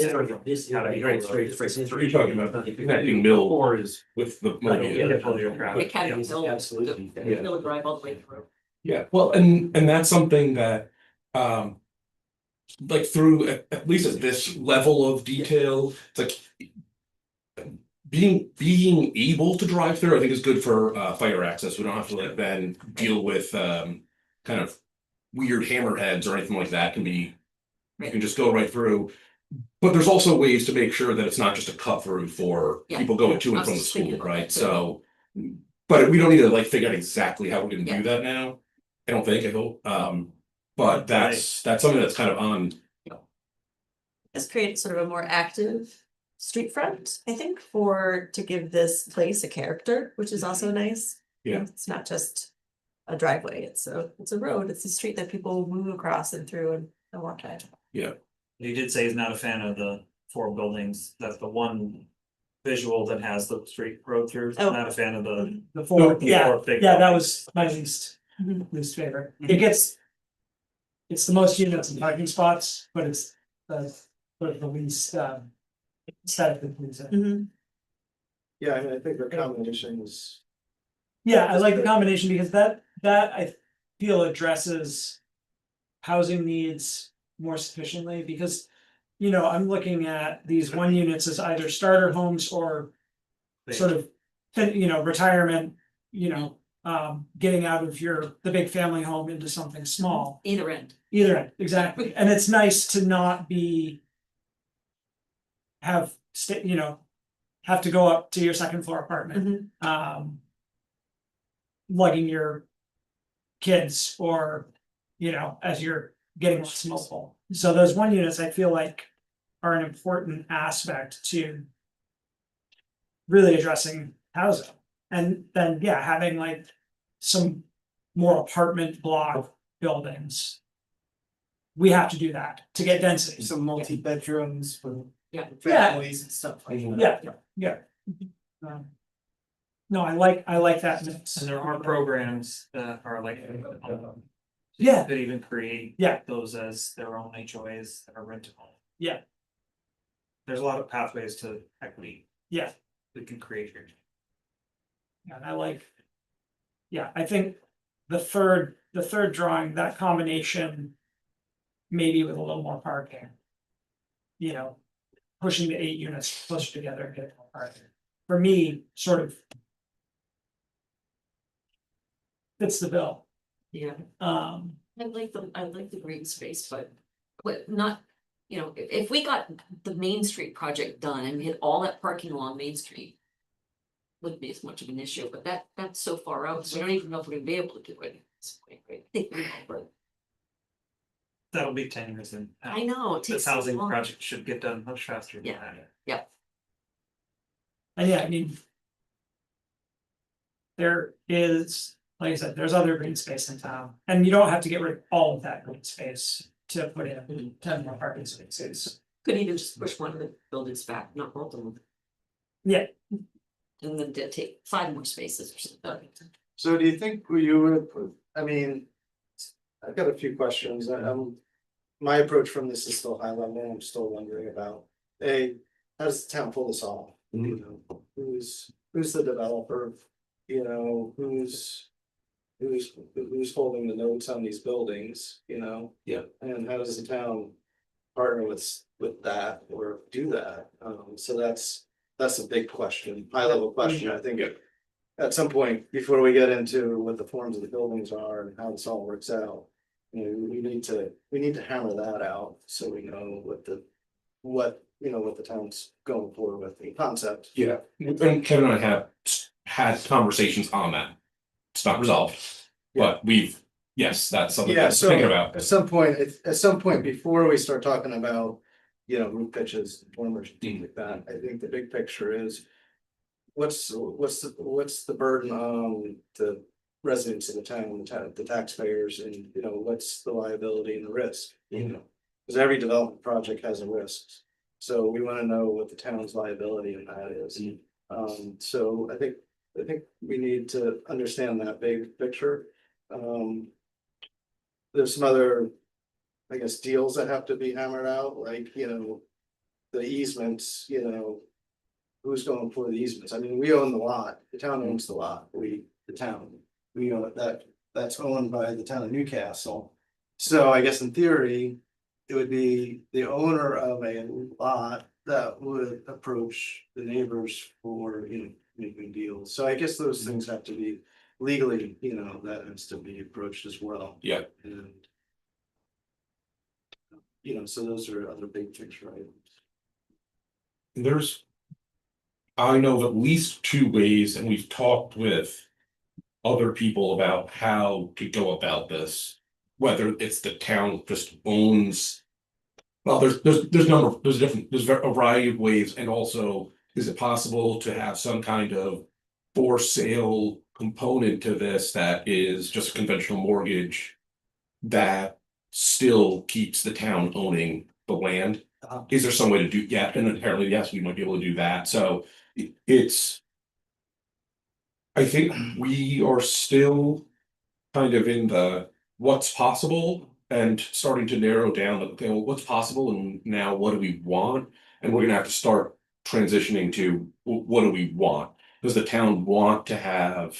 how to be great straight You're talking about connecting mill Or is. with the. Right, mobile. yeah, pull your crowd. It can be built, Absolutely. Yeah. Mill Drive all the way through. Yeah, well, and that's something that, like through at least at this level of detail, it's like. Being able to drive through, I think is good for fire access. We don't have to like then deal with kind of weird hammerheads or anything like that. Can be, you can just go right through. But there's also ways to make sure that it's not just a cut through for Yeah. people going to I and was from the just thinking school, about right? that too. So, but we don't need to like figure out exactly how we're gonna Yeah. do that now. I don't think, I hope. But that's something that's kind of on. Let's create sort of a more active street front, I think, to give this place a character, which is also nice. Yeah. It's not just a driveway, it's a road, it's a street that people move across and through and walk by. He did say he's not a fan of the 4 buildings, that's the one visual that has the street road through, Oh. not a fan of the. The four, the yeah, 4 big yeah, that buildings. was my least Mhm. favorite. It gets. It's the most units and parking spots, but it's the least aesthetically pleasing. Mhm. Yeah, I mean, I think the combination is. Yeah, I like the combination because that I feel addresses housing needs more sufficiently because, you know, I'm looking at these 1 units as either starter homes or sort of, you know, retirement, you know, getting out of the big family home into something small. Either end. Either end, exactly. And it's nice to not have to go up to your second floor apartment. Lugging your kids or, you know, as you're getting less mobile. So those 1 units, I feel like are an important aspect to really addressing housing. And then, yeah, having like some more apartment block buildings. We have to do that to get density. Some multi-bedrooms for Yeah. families and stuff like that. Yeah. No, I like that mix. And there are programs that are like. Yeah. That even create. Yeah. Those as their own HOAs that are rentable. Yeah. There's a lot of pathways to equity. Yeah. We can create here. And I think the third drawing, that combination. Maybe with a little more parking. You know, pushing the 8 units closer together and getting more parking. For me, sort of. Fits the bill. Yeah. Um, I like the green space, but not, you know, if we got the Main Street project done and we had all that parking along Main Street. Wouldn't be as much of an issue, but that's so far out, so we don't even know if we're gonna be able to do it. That'll be 10 years in. I know, it takes This so housing long. project should get done much faster than Yeah. that. and yeah, I mean. There is, like I said, there's other green space in town, and you don't have to get rid of all of that green space to put in 10 more parking spaces. Could even just push one of the buildings back, not both of them. Yeah. And then take 5 more spaces or something. So do you think you would, I mean, I've got a few questions. My approach from this is still high level. I'm still wondering about, how does the town pull this off? You know, who's the developer? You know, who's holding the notes on these buildings, you know? Yeah. And how does the town partner with that or do that? So that's a big question, high level question, I think. At some point, before we get into what the forms of the buildings are and how this all works out. You know, we need to hammer that out, so we know what the town's going for with the concept. Yeah, and Kevin and I have had conversations on that. It's not resolved, but yes, that's something Yeah, I'm so thinking about. at some point, before we start talking about, you know, roof pitches, dormers, things like that, I think the big picture is. What's the burden on the residents of the town, the taxpayers, and you know, what's the liability and the risk, you know? Because every development project has a risk, so we wanna know what the town's liability in that is. So I think we need to understand that big picture. There's some other, I guess, deals that have to be hammered out, like, the easements, who's going for the easements? I mean, we own the lot, the town owns the lot, the town, we own it, that's owned by the town of Newcastle. So I guess in theory, it would be the owner of a lot that would approach the neighbors for, making deals. So I guess those things have to be legally, that has to be approached as well. Yeah. And so those are other big picture items. There's. I know of at least two ways, and we've talked with other people about how to go about this. Whether it's the town just owns. Well, there's a variety of ways, and also, is it possible to have some kind of for sale component to this that is just a conventional mortgage that still keeps the town owning the land? Is there some way to do, yeah, and apparently, yes, we might be able to do that, so it's. I think we are still kind of in the what's possible and starting to narrow down, okay, well, what's possible and now what do we want? And we're gonna have to start transitioning to what do we want? Does the town want to have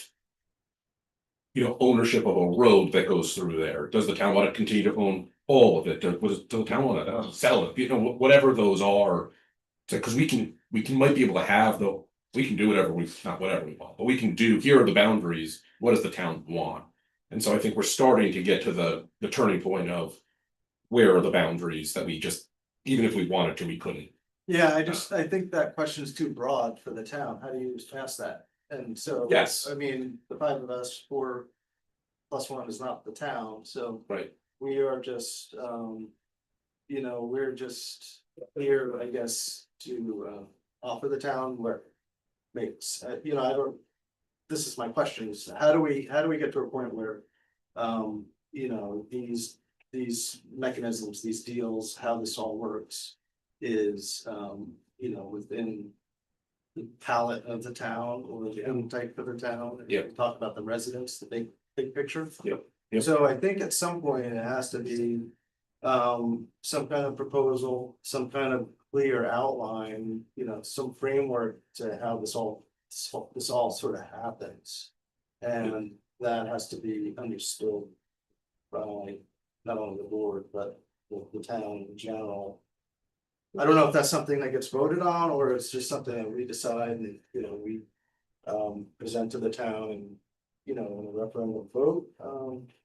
ownership of a road that goes through there? Does the town want to continue to own all of it? Does the town want to sell it? Whatever those are. So, because might be able to have we can do not whatever we want, but we can do, here are the boundaries, what does the town want? And so I think we're starting to get to the turning point of where are the boundaries that we just, even if we wanted to, we couldn't. Yeah, I think that question is too broad for the town. How do you ask that? And so. Yes. I mean, the five of us, 4+1 is not the town, so. Right. We are just, we're just here, I guess, to offer the town what makes, I don't. This is my question, is how do we get to a point where, these mechanisms, these deals, how this all works is, within the palette of the town or the appetite for the town. Yeah. We talk about the residents, the big picture. Yep. Yep. So I think at some point it has to be some kind of proposal, some kind of clear outline, some framework to how this all sort of happens. And that has to be understood by not only the board, but the town in general. I don't know if that's something that gets voted on, or it's just something that we decide and, we present to the town and, in a referendum vote.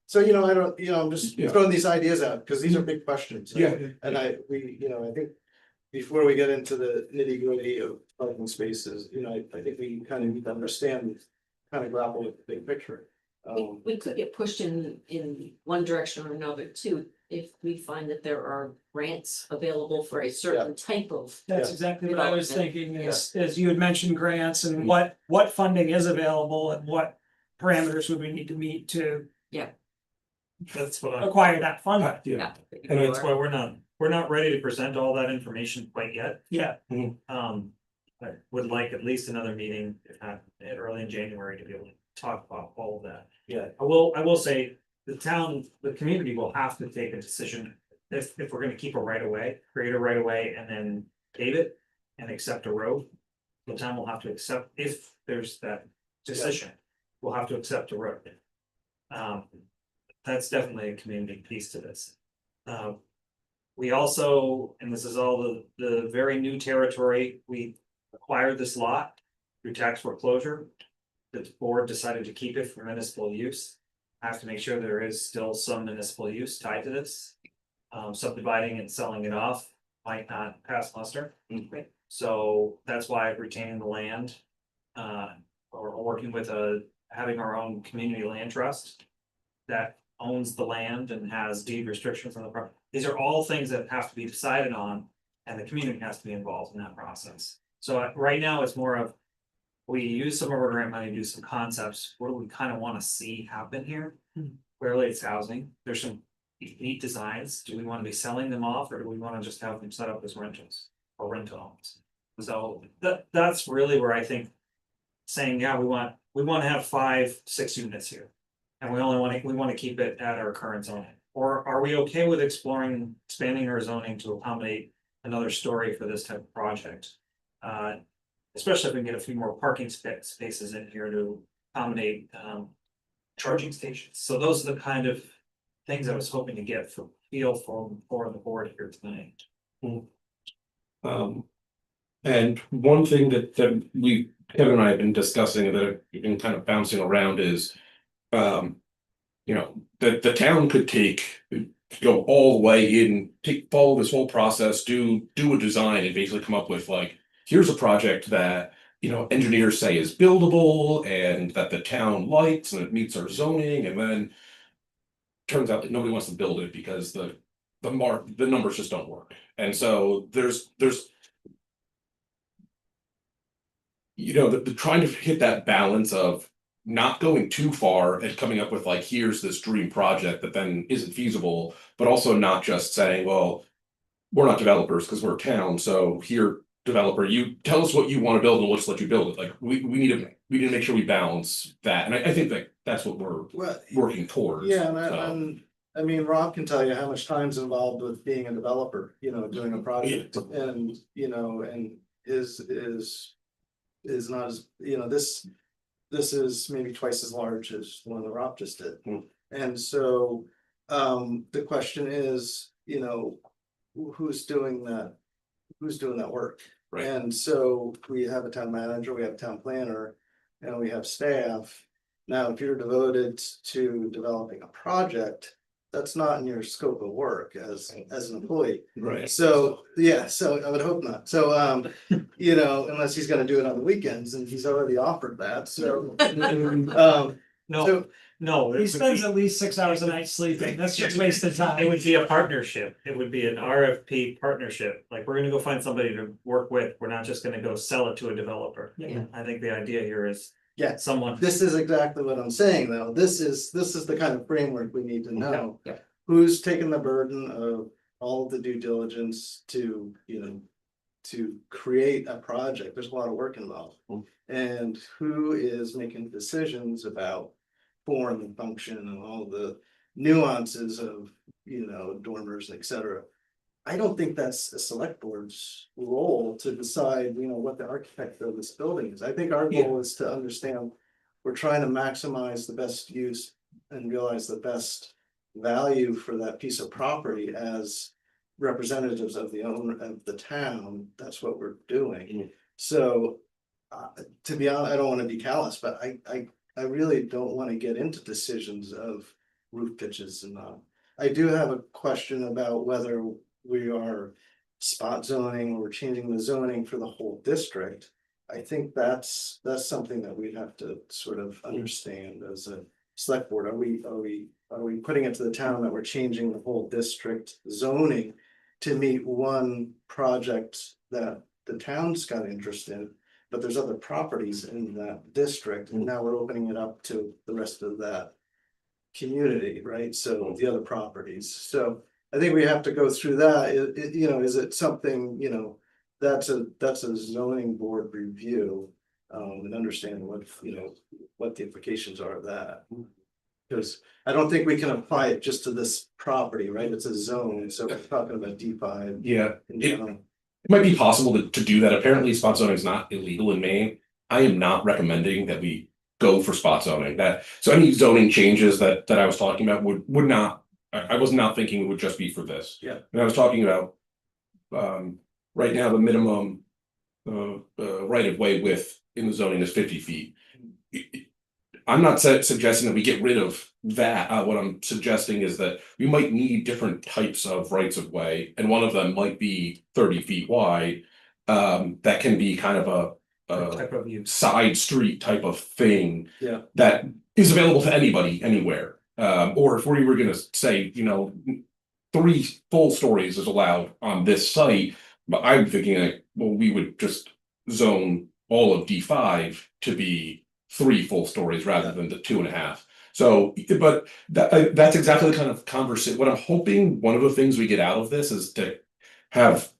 So, I don't, I'm just Yeah. throwing these ideas out because these are big questions. Yeah. And I think before we get into the nitty gritty of parking spaces, I think we kind of need to understand, kind of grapple with the big picture. We could get pushed in one direction or another too, if we find that there are grants available for a certain type of. That's Yeah. exactly what I was thinking, Yeah. is you had mentioned grants and what funding is available and what parameters would we need to meet to That's what I, acquire that funding. Yeah. and that's why we're not ready to present all that information quite yet. Yeah, I would like at least another meeting, if not early in January, to be able to talk about all of that. Yeah. I will say, the community will have to take a decision if we're gonna keep a right of way, create a right of way and then pave it and accept a road. The town will have to accept, if there's that decision, we'll have to accept a road. That's definitely a community piece to this. We also, and this is all the very new territory, we acquired this lot through tax foreclosure. The board decided to keep it for municipal use. I have to make sure there is still some municipal use tied to this. Subdividing and selling it off might not pass muster. So that's why I'm retaining the land. Or working with having our own community land trust that owns the land and has deed restrictions on the property. These are all things that have to be decided on, and the community has to be involved in that process. So right now, it's more of, we use some of our grant money to do some concepts. What do we kind of want to see happen here? Clearly, it's housing. There's some neat designs. Do we want to be selling them off, or do we want to just have them set up as rentals or rental homes? So that's really where I think saying, yeah, we want to have 5-6 units here. And we want to keep it at our current zoning, or are we okay with expanding our zoning to accommodate another story for this type of project? Especially if we can get a few more parking spaces in here to accommodate, charging stations. So those are the kind of things I was hoping to get for feel for the board here tonight. And one thing that Kevin and I have been discussing that we've been kind of bouncing around is, you know, the town could go all the way in, follow this whole process, do a design and basically come up with like, here's a project that, you know, engineers say is buildable and that the town likes and it meets our zoning, and then turns out that nobody wants to build it because the numbers just don't work. And so there's you know, the trying to hit that balance of not going too far and coming up with like, here's this dream project that then isn't feasible, but also not just saying, well, we're not developers because we're a town, so here, developer, you tell us what you want to build and we'll just let you build it. Like we need to make sure we balance that, and I think that that's what we're working towards. Yeah, So. I mean, Rob can tell you how much time's involved with being a developer, you know, doing a project, and you know, and is not as, you know, this is maybe twice as large as one that Rob just did. And so the question is, you know, who's doing that work? Right. And so we have a town manager, we have a town planner, and we have staff. Now, if you're devoted to developing a project, that's not in your scope of work as an employee. Right. So, yeah, so I would hope not. So, you know, unless he's gonna do it on the weekends, and he's already offered that, so. No, He spends at least 6 hours a night sleeping, that's just wasted time. it would be a partnership. It would be an RFP partnership. Like, we're gonna go find somebody to work with. We're not just gonna go sell it to a developer. Yeah. I think the idea here is Yeah, someone. this is exactly what I'm saying, though. This is the kind of framework we need to know. Yeah. Who's taking the burden of all of the due diligence to, you know, to create a project? There's a lot of work involved. And who is making decisions about form and function and all the nuances of, you know, dormers, et cetera. I don't think that's a select board's role to decide, you know, what the architect of this building is. I think our goal is to understand, we're trying to maximize the best use and realize the best value for that piece of property as representatives of the owner of the town. That's what we're doing. So to be honest, I don't want to be callous, but I really don't want to get into decisions of roof pitches and I do have a question about whether we are spot zoning or changing the zoning for the whole district. I think that's something that we'd have to sort of understand as a select board. Are we putting it to the town that we're changing the whole district zoning to meet one project that the town's got interest in, but there's other properties in that district, and now we're opening it up to the rest of that community, right? So the other properties. So I think we have to go through that. You know, is it something, you know, that's a zoning board review, and understand what, you know, what the implications are of that. Because I don't think we can apply it just to this property, right? It's a zone, so we're talking about D5. Yeah, in it general. might be possible to do that. Apparently, spot zoning is not illegal in Maine. I am not recommending that we go for spot zoning. So any zoning changes that I was talking about would not. I was not thinking it would just be for this. Yeah. And I was talking about right now the minimum right of way width in the zoning is 50 feet. I'm not suggesting that we get rid of that. What I'm suggesting is that we might need different types of rights of way, and one of them might be 30 feet wide. That can be kind of a Type of use. side street type of thing. Yeah. That is available to anybody, anywhere. Or if we were gonna say, you know, 3 full stories is allowed on this site, but I'm thinking like, well, we would just zone all of D5 to be 3 full stories rather than the 2.5. So, but that's exactly the kind of conversation. What I'm hoping, one of the things we get out of this is to have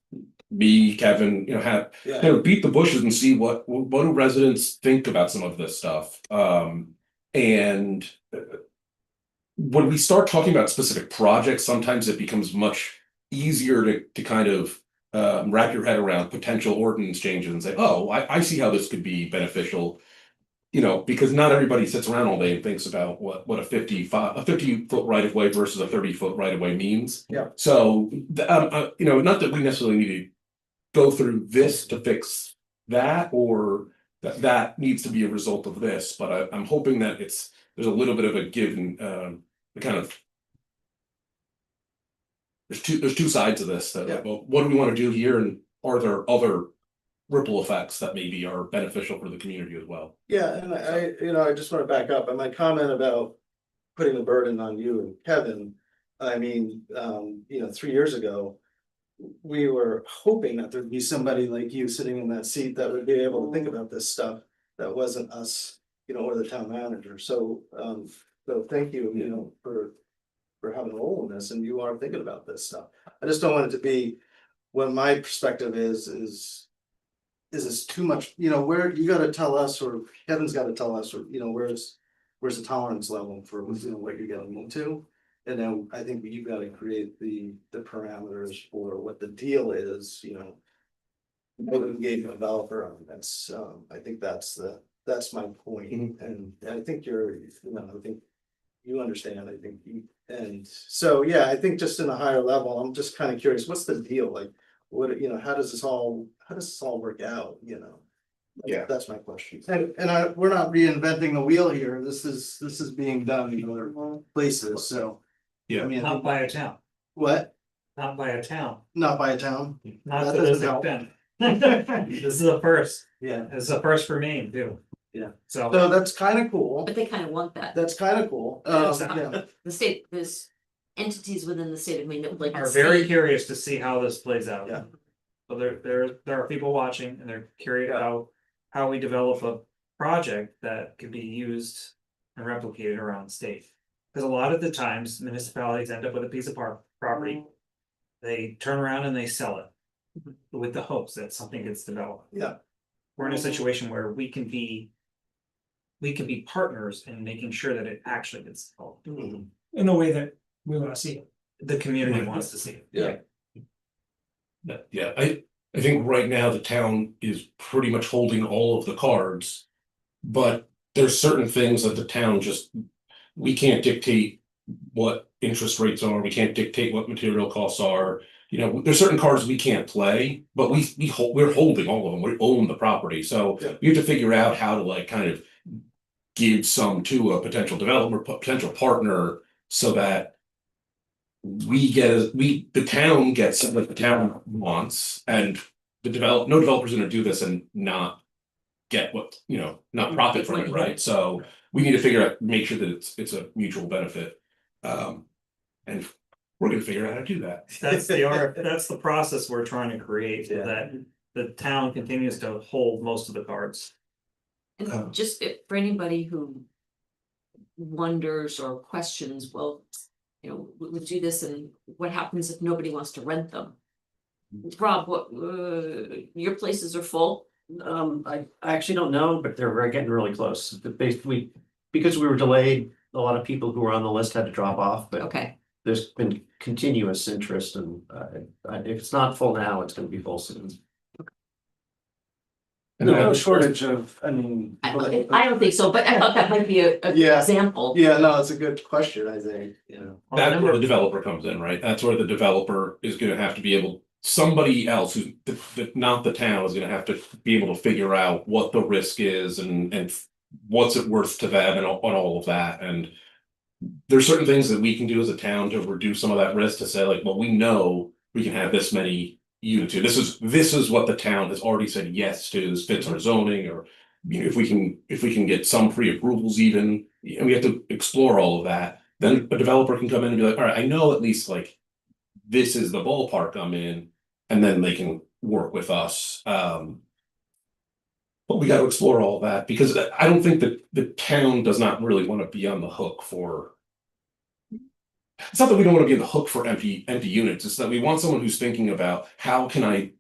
me, Kevin, have Yeah. kind of beat the bushes and see what do residents think about some of this stuff. And when we start talking about specific projects, sometimes it becomes much easier to kind of wrap your head around potential ordinance changes and say, oh, I see how this could be beneficial. Because not everybody sits around all day and thinks about what a 50-foot right of way versus a 30-foot right of way means. Yeah. So, not that we necessarily need to go through this to fix that, or that needs to be a result of this, but I'm hoping that there's a little bit of a give and kind of. There's two sides of this that, well, what do we want to do here, and are there other ripple effects that maybe are beneficial for the community as well? Yeah, and I just want to back up, and my comment about putting the burden on you and Kevin, I mean, 3 years ago, we were hoping that there'd be somebody like you sitting in that seat that would be able to think about this stuff, that wasn't us, or the town manager, so thank you, for having a role in this, and you are thinking about this stuff. I just don't want it to be, what my perspective is this too much, where you gotta tell us, or Kevin's gotta tell us, or, where's the tolerance level for, what you're getting into? And then I think you've gotta create the parameters for what the deal is, what we gave the developer on, that's, I think that's my point, and I think I think you understand, I think and so, yeah, I think just in a higher level, I'm just kind of curious, what's the deal, like, what, how does this all work out, Yeah. That's my question, and we're not reinventing the wheel here, this is being done in other places, so. Yeah. I mean, Not by a town, what, not by a town, not by a town, not That to this doesn't help. extent. This is a first, yeah, this is a first for Maine too. Yeah. So, so that's kind of cool, But they kind of want that. that's kind of cool, yeah. The state, there's entities within the state of Maine that would like to are very see. curious to see how this plays out. Yeah. So there are people watching, and they're curious how we develop a project that could be used and replicated around the state. Because a lot of the times municipalities end up with a piece of property, they turn around and they sell it with the hopes that something gets developed. Yeah. We're in a situation where we can be partners in making sure that it actually gets developed. In the way that we want to see it. The community wants to see it. Yeah. Yeah, I think right now the town is pretty much holding all of the cards. But there's certain things that the town we can't dictate what interest rates are, we can't dictate what material costs are. There's certain cards we can't play, but we're holding all of them, we own the property, so we have to figure out how to kind of give some to a potential developer, potential partner, so that the town gets what the town wants, and no developer's gonna do this and not get what, not profit from it, right? So we need to make sure that it's a mutual benefit. And we're gonna figure out how to do that. That's that's the process we're trying to create, so that the town continues to hold most of the cards. And just for anybody who wonders or questions, well, we do this, and what happens if nobody wants to rent them? Rob, what, your places are full? I actually don't know, but they're getting really close. Basically, because we were delayed, a lot of people who were on the list had to drop off, but Okay, there's been continuous interest, and if it's not full now, it's gonna be full soon. And no shortage of, I mean. I don't think so, but I thought that might be a Yeah. example. Yeah, no, it's a good question, I think, That's where the developer comes in, right? That's where the developer is gonna have to be somebody else who's not the town is gonna have to be able to figure out what the risk is and what's it worth to them and all of that. And there's certain things that we can do as a town to reduce some of that risk, to say well, we know we can have this many units here. This is what the town has already said yes to, this fits our zoning, or if we can get some pre-approvals even, and we have to explore all of that. Then a developer can come in and be like, all right, I know at least this is the ballpark I'm in, and then they can work with us. But we got to explore all that, because I don't think that the town does not really want to be on the hook for. It's not that we don't want to be on the hook for empty units. It's that we want someone who's thinking about, how can I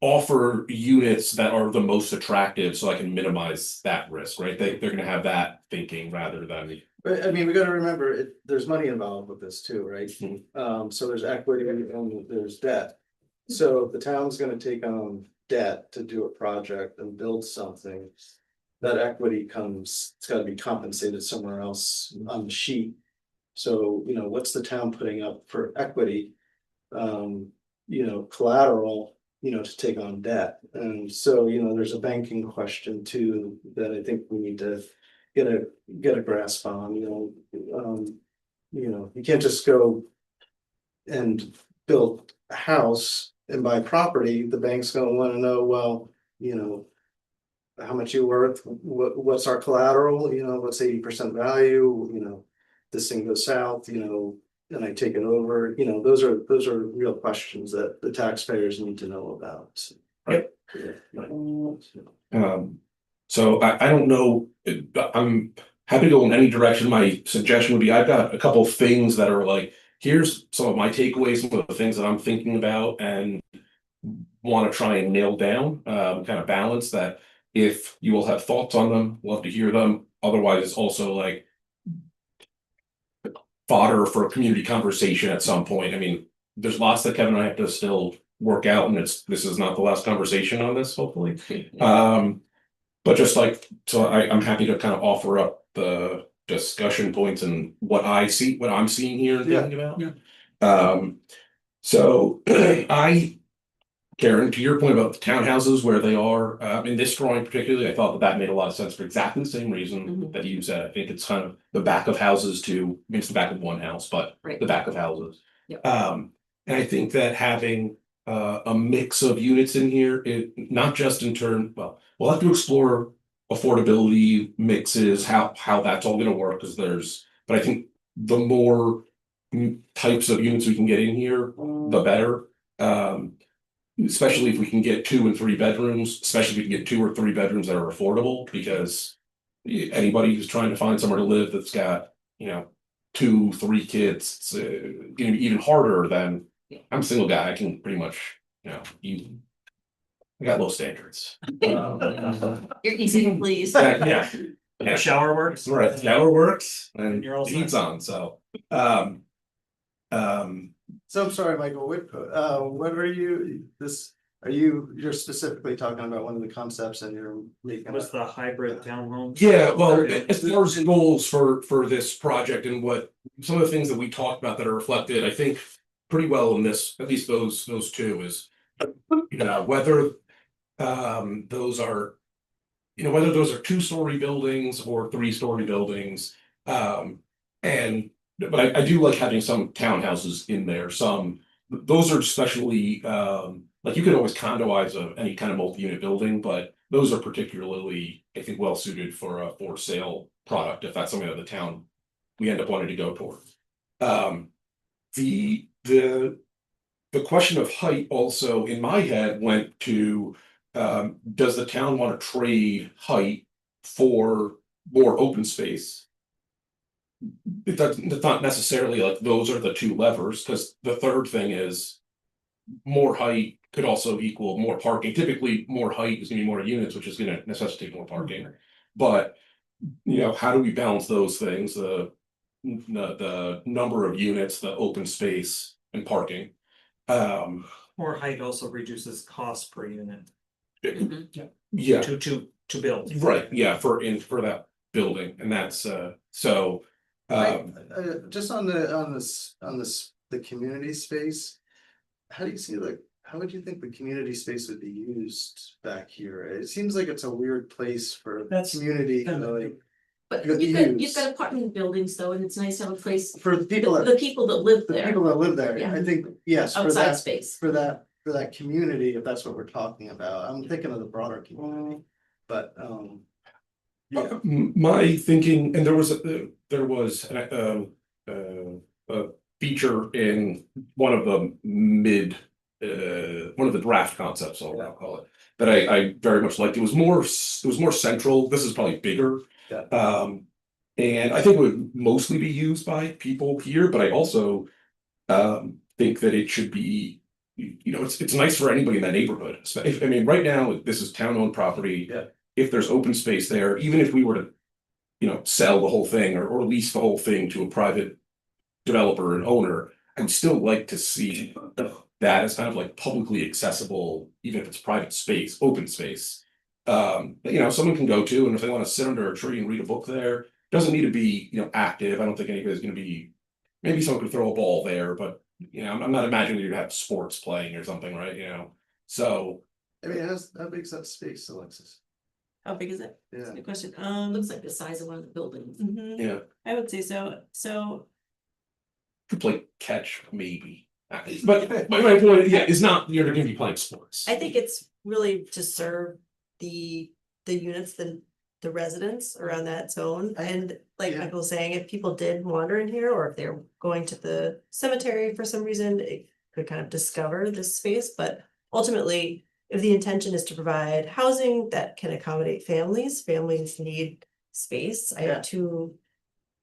offer units that are the most attractive so I can minimize that risk, right? They're gonna have that thinking rather than. But I mean, we gotta remember, there's money involved with this too, right? Mhm. So there's equity and there's debt. So if the town's gonna take on debt to do a project and build something. That equity it's gotta be compensated somewhere else on the sheet. So, what's the town putting up for equity? Collateral, to take on debt. And so, there's a banking question too, that I think we need to get a grasp on, you can't just go and build a house and buy property. The bank's gonna wanna know, well, how much you worth, what's our collateral, what's 80% value, this thing goes south, and I take it over, those are real questions that the taxpayers need to know about. Right. So I don't know, I'm happy to go in any direction. My suggestion would be, I've got a couple of things that are like, here's some of my takeaways, some of the things that I'm thinking about and want to try and nail down, kind of balance that. If you will have thoughts on them, love to hear them. Otherwise, it's also like fodder for a community conversation at some point. I mean, there's lots that Kevin and I have to still work out, and this is not the last conversation on this, hopefully. But just like, so I'm happy to kind of offer up the discussion points and what I'm seeing here and thinking about. Yeah. So Karen, to your point about the townhouses where they are, in this drawing particularly, I thought that made a lot of sense for exactly the same reason that you said. I think it's kind of the back of houses I mean, it's the back of one house, but Right. the back of houses. Yep. And I think that having a mix of units in here, not just in turn, well, we'll have to explore affordability mixes, how that's all gonna work, but I think the more types of units we can get in here, the better. Especially if we can get 2 and 3 bedrooms, especially if we can get 2 or 3 bedrooms that are affordable, because anybody who's trying to find somewhere to live that's got, 2, 3 kids, it's even harder than, I'm a single guy, I can pretty much, I got low standards. You're easy to please. Yeah. The shower works. Right, shower works and You're all the heat's set. on, so. So I'm sorry, Michael, what are you're specifically talking about one of the concepts and you're making. It was the hybrid townhome. Yeah, well, as far as goals for this project and what some of the things that we talked about that are reflected, I think pretty well in this, at least those two is, whether those are, whether those are 2-story buildings or 3-story buildings. But I do like having some townhouses in there, those are especially, like you could always condoize any kind of multi-unit building, but those are particularly, I think, well suited for a for sale product, if that's something that the town we end up wanting to go towards. The question of height also in my head went to, does the town want to trade height for more open space? It's not necessarily like those are the 2 levers, because the third thing is more height could also equal more parking. Typically, more height is gonna be more units, which is gonna necessitate more parking. But, how do we balance those things? The number of units, the open space and parking. More height also reduces cost per unit Yeah, to build. right, yeah, for that building, and that's, so. Just on the community space, how do you see how would you think the community space would be used back here? It seems like it's a weird place for That's community, kind of like, But Good you've use. got apartment buildings though, and it's nice to have a place, for the people the that, people that live there, live there, Yeah. I think, yes, for outside that, space. for that community, if that's what we're talking about, I'm thinking of the broader community, but, yeah. My thinking, and there was a feature in one of the draft concepts, I'll call it, that I very much liked. It was more central. This is probably bigger. Yeah. And I think it would mostly be used by people here, but I also think that it should be it's nice for anybody in that neighborhood. I mean, right now, this is town-owned property. Yeah. If there's open space there, even if we were to, sell the whole thing or lease the whole thing to a private developer and owner, I'd still like to see that as kind of like publicly accessible, even if it's private space, open space. Someone can go to, and if they want to sit under a tree and read a book there, doesn't need to be, active. I don't think anybody's gonna be, maybe someone could throw a ball there, but I'm not imagining you'd have sports playing or something, right? So. I mean, how big's that space, Alexis? How big is it? That's a Yeah, good question. Looks like the size of one of the buildings. Mhm, Yeah, I would say so. So could play catch maybe. But my point, is not you're gonna be playing sports. I think it's really to serve the units, the residents around that zone. And like Yeah. Michael was saying, if people did wander in here, or if they're going to the cemetery for some reason, it could kind of discover this space, but ultimately, if the intention is to provide housing that can accommodate families need space. I Yeah. have two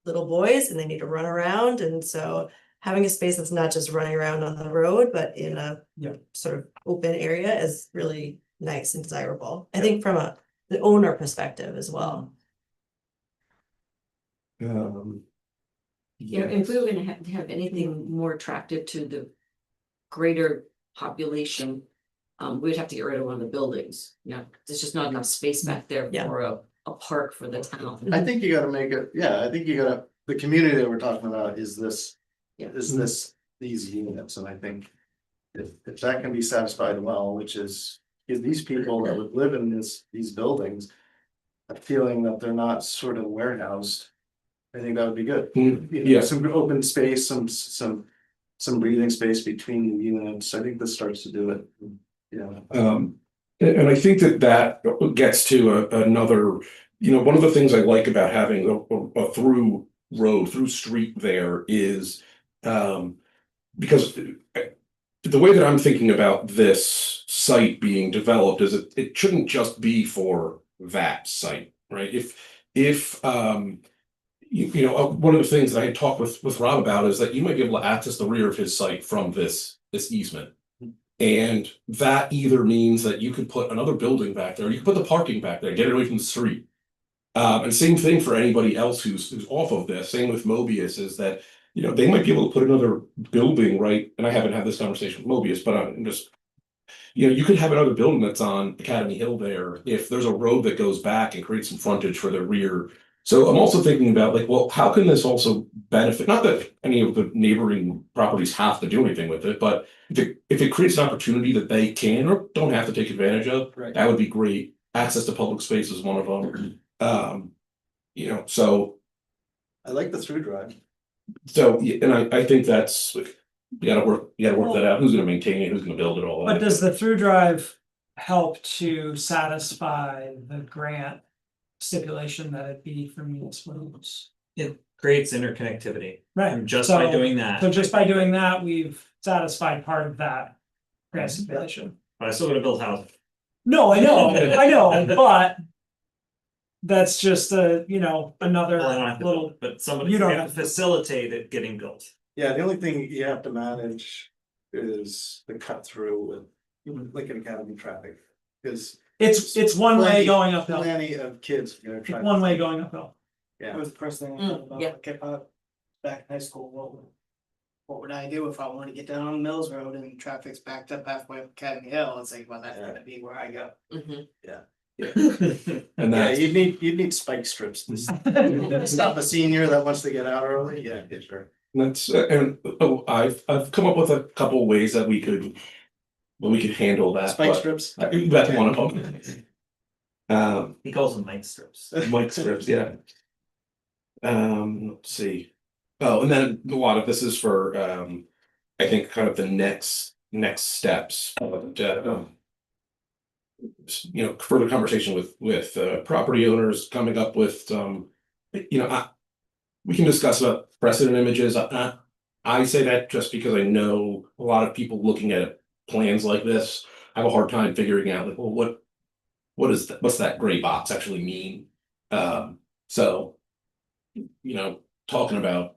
little boys and they need to run around, and so having a space that's not just running around on the road, but in a sort of open area is really nice and desirable. I think from the owner perspective as well. If we were gonna have anything more attractive to the greater population, we'd have to get rid of one of the buildings. Yeah, there's just not enough space back there Yeah. for a park for the town. I think you gotta make it, I think you gotta, the community that we're talking about is this. Yeah. These units, and I think. If that can be satisfied well, which is these people that would live in these buildings. A feeling that they're not sort of warehoused. I think that would be good. Yeah. Some open space, some breathing space between the units. I think this starts to do it. Yeah. And I think that gets to another, one of the things I like about having a through street there is, because the way that I'm thinking about this site being developed is it shouldn't just be for that site, right? If one of the things that I had talked with Rob about is that you might be able to access the rear of his site from this easement. And that either means that you could put another building back there, or you could put the parking back there, get it away from the street. And same thing for anybody else who's off of this. Same with Mobius is that, they might be able to put another building right. And I haven't had this conversation with Mobius, but I'm just, you could have another building that's on Academy Hill there if there's a road that goes back and creates some frontage for the rear. So I'm also thinking about like, well, how can this also benefit? Not that any of the neighboring properties have to do anything with it, but if it creates an opportunity that they can or don't have to take advantage of, Right. that would be great. Access to public space is one of them. So. I like the through drive. So, and I think that's, you gotta work that out. Who's gonna maintain it? Who's gonna build it all? But does the through drive help to satisfy the grant stipulation that it be for municipal use? It creates interconnectivity, Right. and just by doing that, So just by doing that, we've satisfied part of that grant stipulation. but I still gotta build housing. No, I know, but. That's just another Well, I don't have to little, build it, but somebody You don't can have to. facilitate it getting built. Yeah, the only thing you have to manage is the cut through with Lincoln Academy traffic. Because it's one way Plenty- going uphill, plenty of kids are gonna try. it's one way going uphill. That was the first thing I Mm, thought about, yeah. when I kept up back in high school, what would I do if I wanted to get down on Mills Road and traffic's backed up halfway up Academy Hill? It's like, well, that's gonna be where I go. Mhm. And Yeah, that's, you'd need spike strips. to Stop a senior that wants to get out early, yeah, sure. I've come up with a couple ways that we could handle that. Spike but strips. That's one of them. He calls them mic strips. Mike strips, yeah. Let's see. Oh, and then a lot of this is for, I think kind of the next steps. Further conversation with property owners coming up with, we can discuss about precedent images. I say that just because I know a lot of people looking at plans like this have a hard time figuring out like, well, what's that gray box actually mean? So, talking about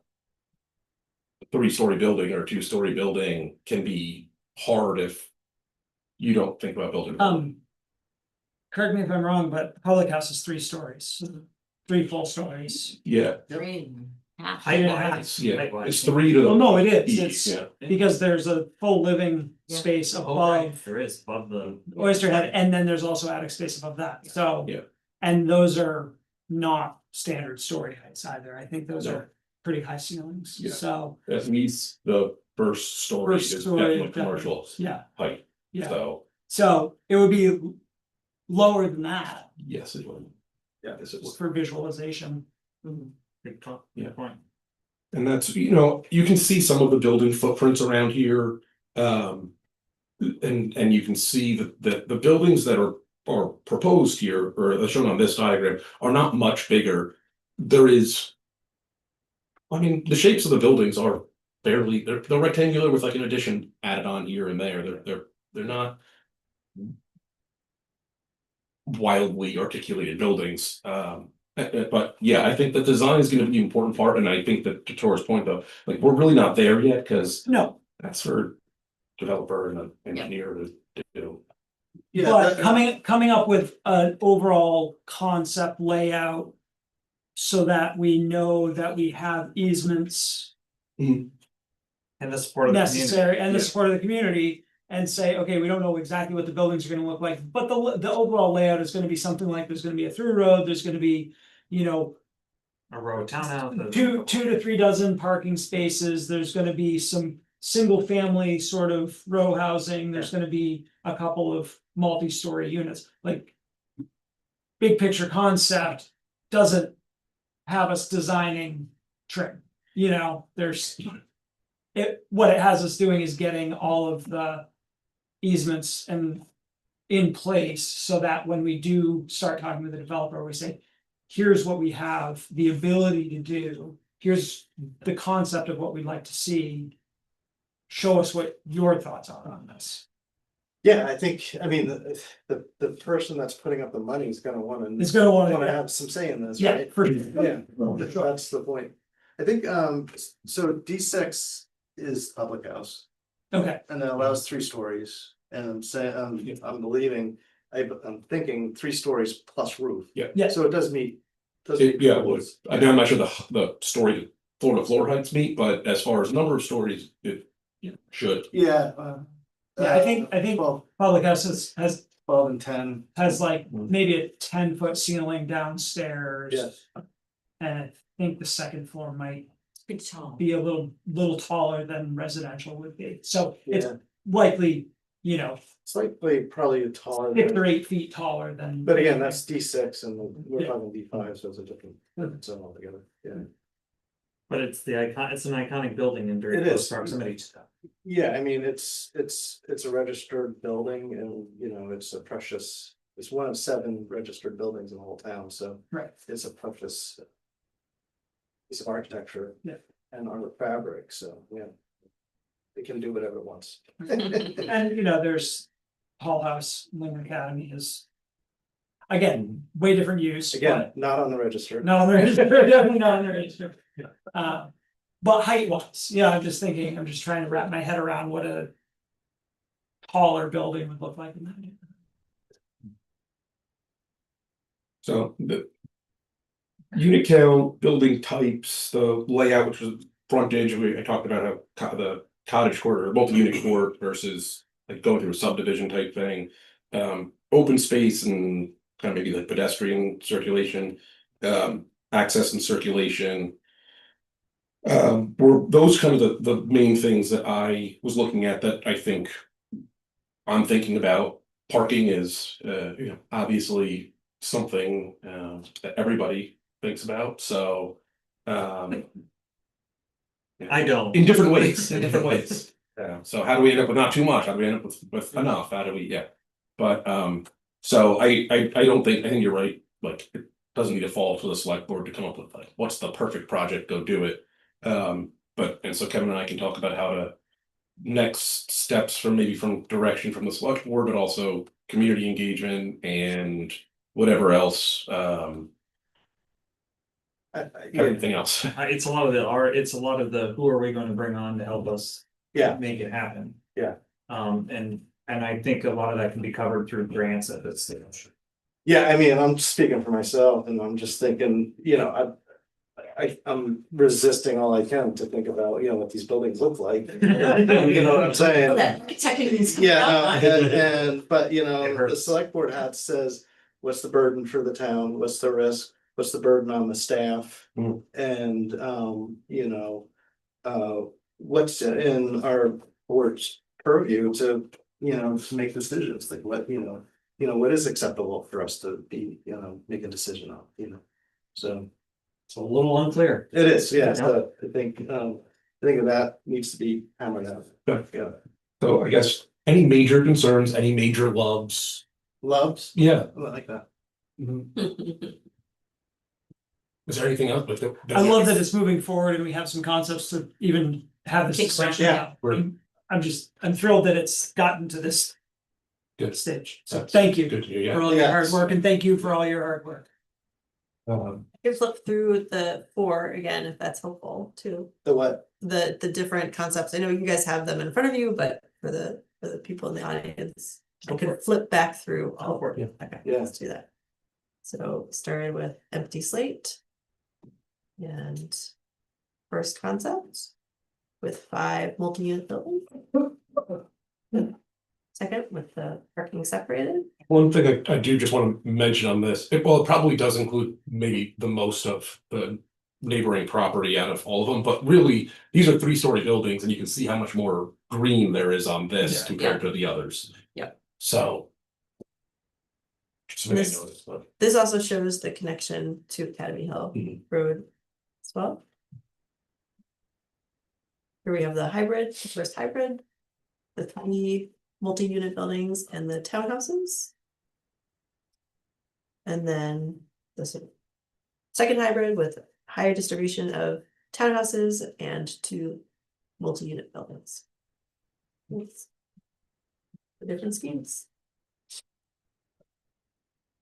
a 3-story building or a 2-story building can be hard if you don't think about building. Correct me if I'm wrong, but the public house is 3 stories, 3 full stories. Yeah, Three and a half. Height Yeah. wise. yeah, height wise. it's 3 to. Well, no, it is, each, it's yeah. because there's a full living Yeah. space Oh, right, above there is above the. Oyster Head, and then there's also attic space above that, so. Yeah. And those are not standard story heights either, I think those No. are pretty high ceilings, Yeah. so, At least the first story First is story, definitely definitely. commercial yeah, height, yeah. so, So it would be lower than that yes, it would. Yeah, this is. for visualization. Good talk, Yeah. good point. And that's, you can see some of the building footprints around here. And you can see that the buildings that are proposed here, or as shown on this diagram, are not much bigger. There is. I mean, the shapes of the buildings are barely, they're rectangular with like an addition added on here and there. They're not wildly articulated buildings. But yeah, I think the design is gonna be an important part, and I think that to Tor's point though, like, we're really not there yet, because No, that's for developer and an engineer to do. Yeah, but coming up with an overall concept layout. So that we know that we have easements And the support of the community. necessary and the Yeah. support of the community. And say, okay, we don't know exactly what the buildings are gonna look like, but the overall layout is gonna be something like, there's gonna be a through road, there's gonna be. A row townhouse. Two to 3 dozen parking spaces, there's gonna be some single family sort of row housing, there's gonna be a couple of multi-story units, like. Big picture concept doesn't have us designing trim, there's. What it has us doing is getting all of the easements and in place so that when we do start talking with the developer, we say, here's what we have the ability to do, here's the concept of what we'd like to see. Show us what your thoughts are on this. yeah, I think, I mean, the person that's putting up the money is gonna It's gonna wanna wanna, have some say in this, yeah, right? for Yeah, sure. that's the point. I think, so D6 is public house, Okay, and it allows 3 stories, and I'm saying, I'm believing, I'm thinking 3 stories plus roof. yeah, So it does meet. Yeah, it would. I mean, I'm not sure the story floor to floor heights meet, but as far as number of stories, it Yeah. should. Yeah. Yeah, I think 12, public house has 12 and 10. like maybe a 10-foot ceiling downstairs. Yes. And I think the second floor might Pretty tall. be a little taller than residential would be, so it's Yeah, likely, it's likely probably taller. 6 than- or 8 feet taller than. But again, that's D6 and we're Yeah. talking D5, so it's a different zone altogether, yeah. But it's it's an iconic building in very It close is. proximity to that. Yeah, I mean, it's a registered building and, it's one of 7 registered buildings in the whole town, so. Right. It's a precious piece of architecture. Yeah. And art fabric, so, yeah. It can do whatever it wants. And there's Hall House, Lincoln Academy is. Again, way different use. Again, not on the register. Not on the register, definitely not on the register. But height wise, I'm just thinking, I'm just trying to wrap my head around what a. Taller building would look like in that neighborhood. So the. Unit count, building types, the layout, which was frontage, I talked about how the cottage court or multi-unit court versus like going through a subdivision type thing. Open space and kind of maybe like pedestrian circulation, access and circulation. Were those kind of the main things that I was looking at that I think. I'm thinking about. Parking is, obviously something that everybody thinks about, so. I don't. In different ways, so how do we end up with not too much? How do we end up with enough? How do we, yeah. But, so I don't think, I think you're right, like, it doesn't need to fall to the select board to come up with like, what's the perfect project, go do it. And so Kevin and I can talk about how to. Next steps from direction from the select board, but also community engagement and whatever else, everything else. It's a lot of the art, it's a lot of the, who are we gonna bring on to help us Yeah. make it happen? Yeah. And I think a lot of that can be covered through grants at this stage. Yeah, I mean, I'm speaking for myself and I'm just thinking, you know, I'm resisting all I can to think about, you know, what these buildings look like. You know what I'm saying? Well, that architect is- Yeah, but you It know, the hurts. select board hat says, what's the burden for the town, what's the risk, what's the burden on the staff? Mm. And, you know, what's in our board's purview to, you know, to make decisions, like what, you know, what is acceptable for us to be, you know, make a decision on, you know, so. It's a little unclear. It is, yeah, so I think that needs to be hammered out. Yeah. So I guess any major concerns, any major loves? Loves, Yeah. I like that. Is there anything else with it? I love that it's moving forward and we have some concepts to even have this Take discussion questions. about. We're- I'm thrilled that it's gotten to this Good. stage. So That's thank you Good to hear, for yeah. all your Yes. hard work and thank you for all your hard work. I can flip through the 4 again, if that's helpful too. The what? The different concepts. I know you guys have them in front of you, but for the people in the audience, I Go for could it. flip back through all. Go for it, yeah. Okay, Yeah. let's do that. So started with empty slate. And first concept with 5 multi-unit buildings. Second with the parking separated. One thing I do just want to mention on this, it probably does include maybe the most of the neighboring property out of all of them, but really, these are 3-story buildings and you can see how much more green there is on this Yeah. compared to the others. Yeah. So. Just make a This- notice, but This also shows the connection to Academy Hill Mhm. Road as well. Here we have the hybrid, the first hybrid, the 3 multi-unit buildings and the townhouses. And then the second hybrid with higher distribution of townhouses and 2 multi-unit buildings. Thanks. The different schemes.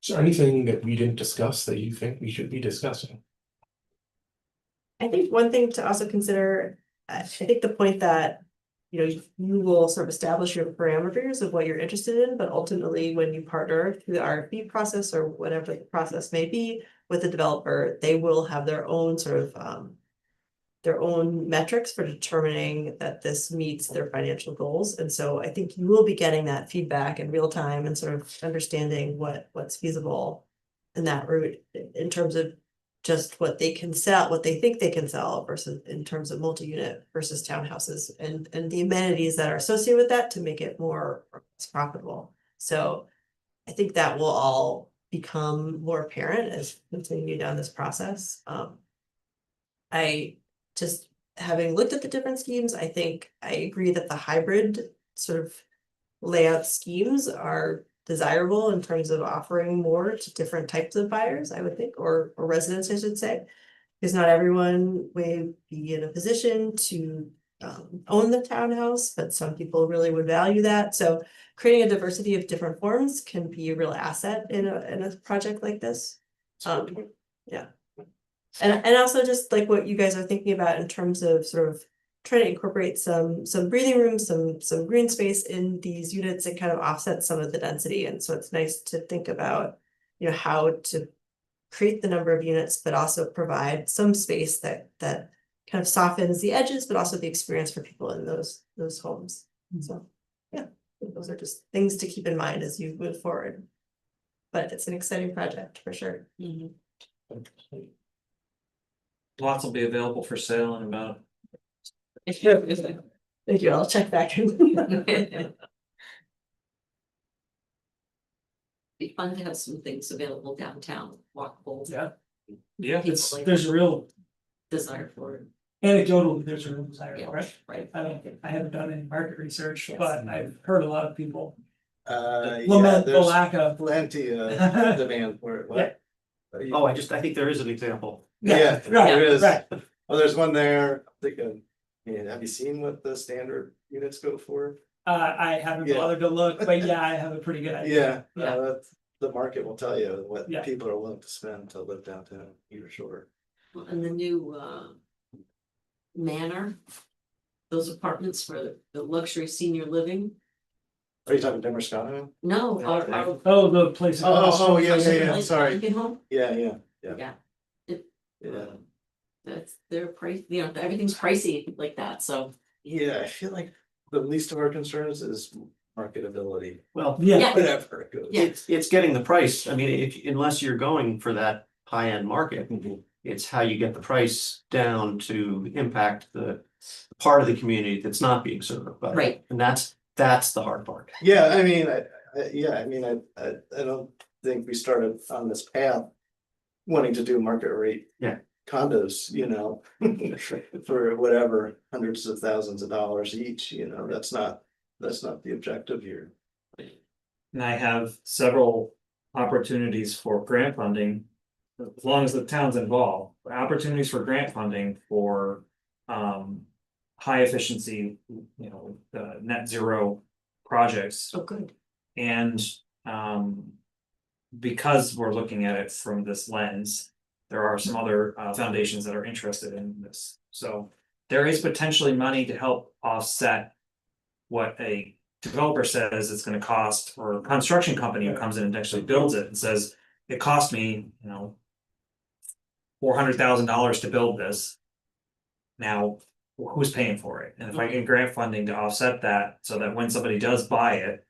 is there anything that we didn't discuss that you think we should be discussing? I think one thing to also consider, I think the point that, you know, you will sort of establish your parameters of what you're interested in, but ultimately when you partner through the RFP process or whatever the process may be with the developer, they will have their own sort of their own metrics for determining that this meets their financial goals. And so I think you will be getting that feedback in real time and sort of understanding what's feasible in that route in terms of just what they can sell, what they think they can sell versus in terms of multi-unit versus townhouses and the amenities that are associated with that to make it more profitable. So I think that will all become more apparent as we continue down this process. I just having looked at the different schemes, I think I agree that the hybrid sort of layout schemes are desirable in terms of offering more to different types of buyers, I would think, or residents, I should say. Because not everyone may be in a position to own the townhouse, but some people really would value that. So creating a diversity of different forms can be a real asset in a project like this. Yeah. And also just like what you guys are thinking about in terms of sort of trying to incorporate some breathing room, some green space in these units and kind of offset some of the density. And so it's nice to think about, you know, how to create the number of units, but also provide some space that kind of softens the edges, but also the experience for people in those homes. So, yeah, those are just things to keep in mind as you move forward. But it's an exciting project for sure. Mhm. Lots will be available for sale in about. Thank you, I'll check back. Be fun to have some things available downtown, walkable. Yeah. Yeah, It's, like there's a real desire for it. anecdotal, there's a real desire Yeah, for it. right. I haven't done any market research, Yes. but I've heard a lot of people Yeah, lament the there's lack of. plenty of demand for it. Yeah. Oh, I think there is an example. Yeah, Right, there is. right. Oh, there's one there, I'm thinking, man, have you seen what the standard units go for? I haven't Yeah. bothered to look, but yeah, I have a pretty good idea. Yeah, that's, the market will tell you what Yeah. people are willing to spend to live downtown, you're sure. And the new manor, those apartments for the luxury senior living, Are you talking Denver Scott? No, our. Oh, the place. across Oh, from- yeah, sorry. Lincoln Home, Yeah, yeah, yeah. It, yeah. that's their price, you know, everything's pricey like that, so. Yeah, I feel like the least of our concerns is marketability, Well, Yeah, Yeah. whatever it goes. Yeah. it's getting the price. I mean, if, unless you're going for that high-end market, Mhm. it's how you get the price down to impact the part of the community that's not being served by it. Right. And that's the hard part. Yeah, I mean, I don't think we started on this path wanting to do market rate. Yeah. Condos, you know, for whatever, hundreds of thousands of dollars each, you know, that's not the objective here. And I have several opportunities for grant funding. As long as the town's involved, opportunities for grant funding for high efficiency, you know, net zero projects. Oh, good. And because we're looking at it from this lens, there are some other foundations that are interested in this. So there is potentially money to help offset what a developer says it's gonna cost, or a construction company who comes in and actually builds it and says, it cost me, you know, $400,000 to build this. Now, who's paying for it? And if I get grant funding to offset that, so that when somebody does buy it,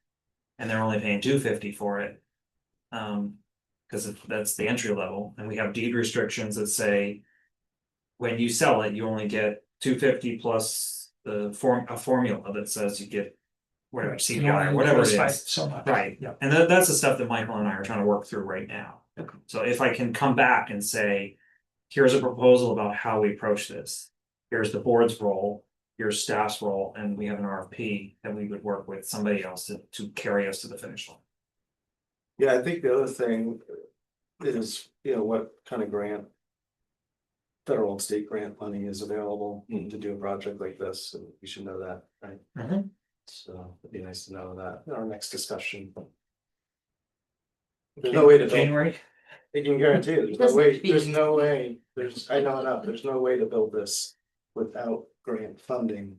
and they're only paying $250 for it. Because that's the entry level, and we have deed restrictions that say. When you sell it, you only get $250 plus a formula that says you get. Whatever CPI or whatever it is. So much. Right, Yeah. and that's the stuff that Michael and I are trying to work through right now. Okay. So if I can come back and say, here's a proposal about how we approach this. Here's the board's role, here's staff's role, and we have an RFP that we would work with somebody else to carry us to the finish line. Yeah, I think the other thing is, you know, what kind of grant. Federal and state grant money is available to do a project like this, and we should know that, right? So it'd be nice to know that in our next discussion. There's no way to build, January, I can guarantee you, It doesn't have to be- there's no way, I know enough, there's no way to build this without grant funding.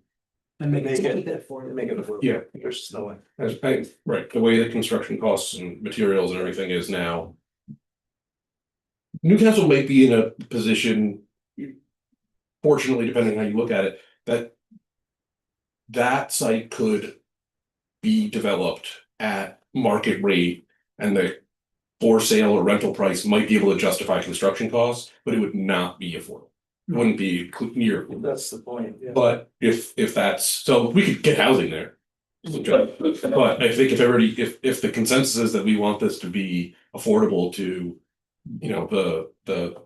And make Make it. it- keep it affordable. Make it affordable. Yeah. There's just no way. Right, the way the construction costs and materials and everything is now. Newcastle might be in a position. Fortunately, depending on how you look at it, that. That site could. Be developed at market rate and the. For sale or rental price might be able to justify construction costs, but it would not be affordable. It wouldn't be near. That's the point, yeah. But if that's, so we could get housing there. But I think if the consensus is that we want this to be affordable to, you know, the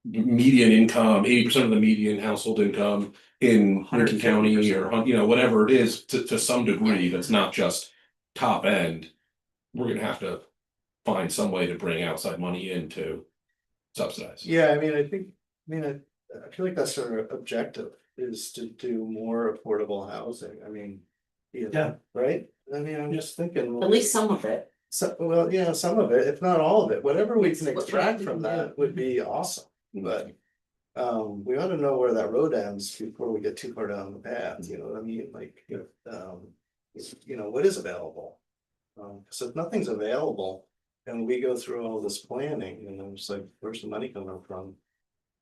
median income, 80% of the median household income in Lincoln County, or, you know, whatever it is, to some degree, that's not just top end. We're gonna have to find some way to bring outside money in to subsidize. Yeah, I mean, I feel like that's our objective, is to do more affordable housing, I mean. Yeah. Right, I mean, I'm just thinking. At least some of it. So, well, yeah, some of it, if not all of it, whatever we can What we extract can from do. that would be awesome, but. We ought to know where that road ends before we get too far down the path, you know what I mean, like, you know, what is available? Cause if nothing's available and we go through all this planning and I'm just like, where's the money coming from?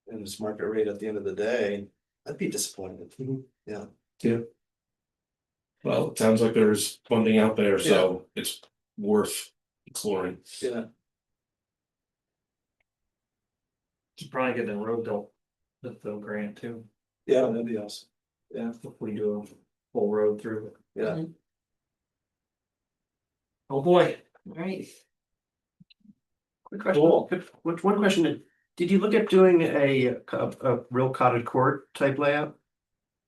And this market rate at the end of the day, I'd be disappointed, yeah. Well, it sounds like there's funding out there, so it's worth exploring. Yeah, should probably get the road built, with the grant too, yeah, that'd be awesome, yeah, if we do a full road through. yeah. Oh, boy. Right. Quick question, Cool. one question, did you look at doing a real cottage court type layout?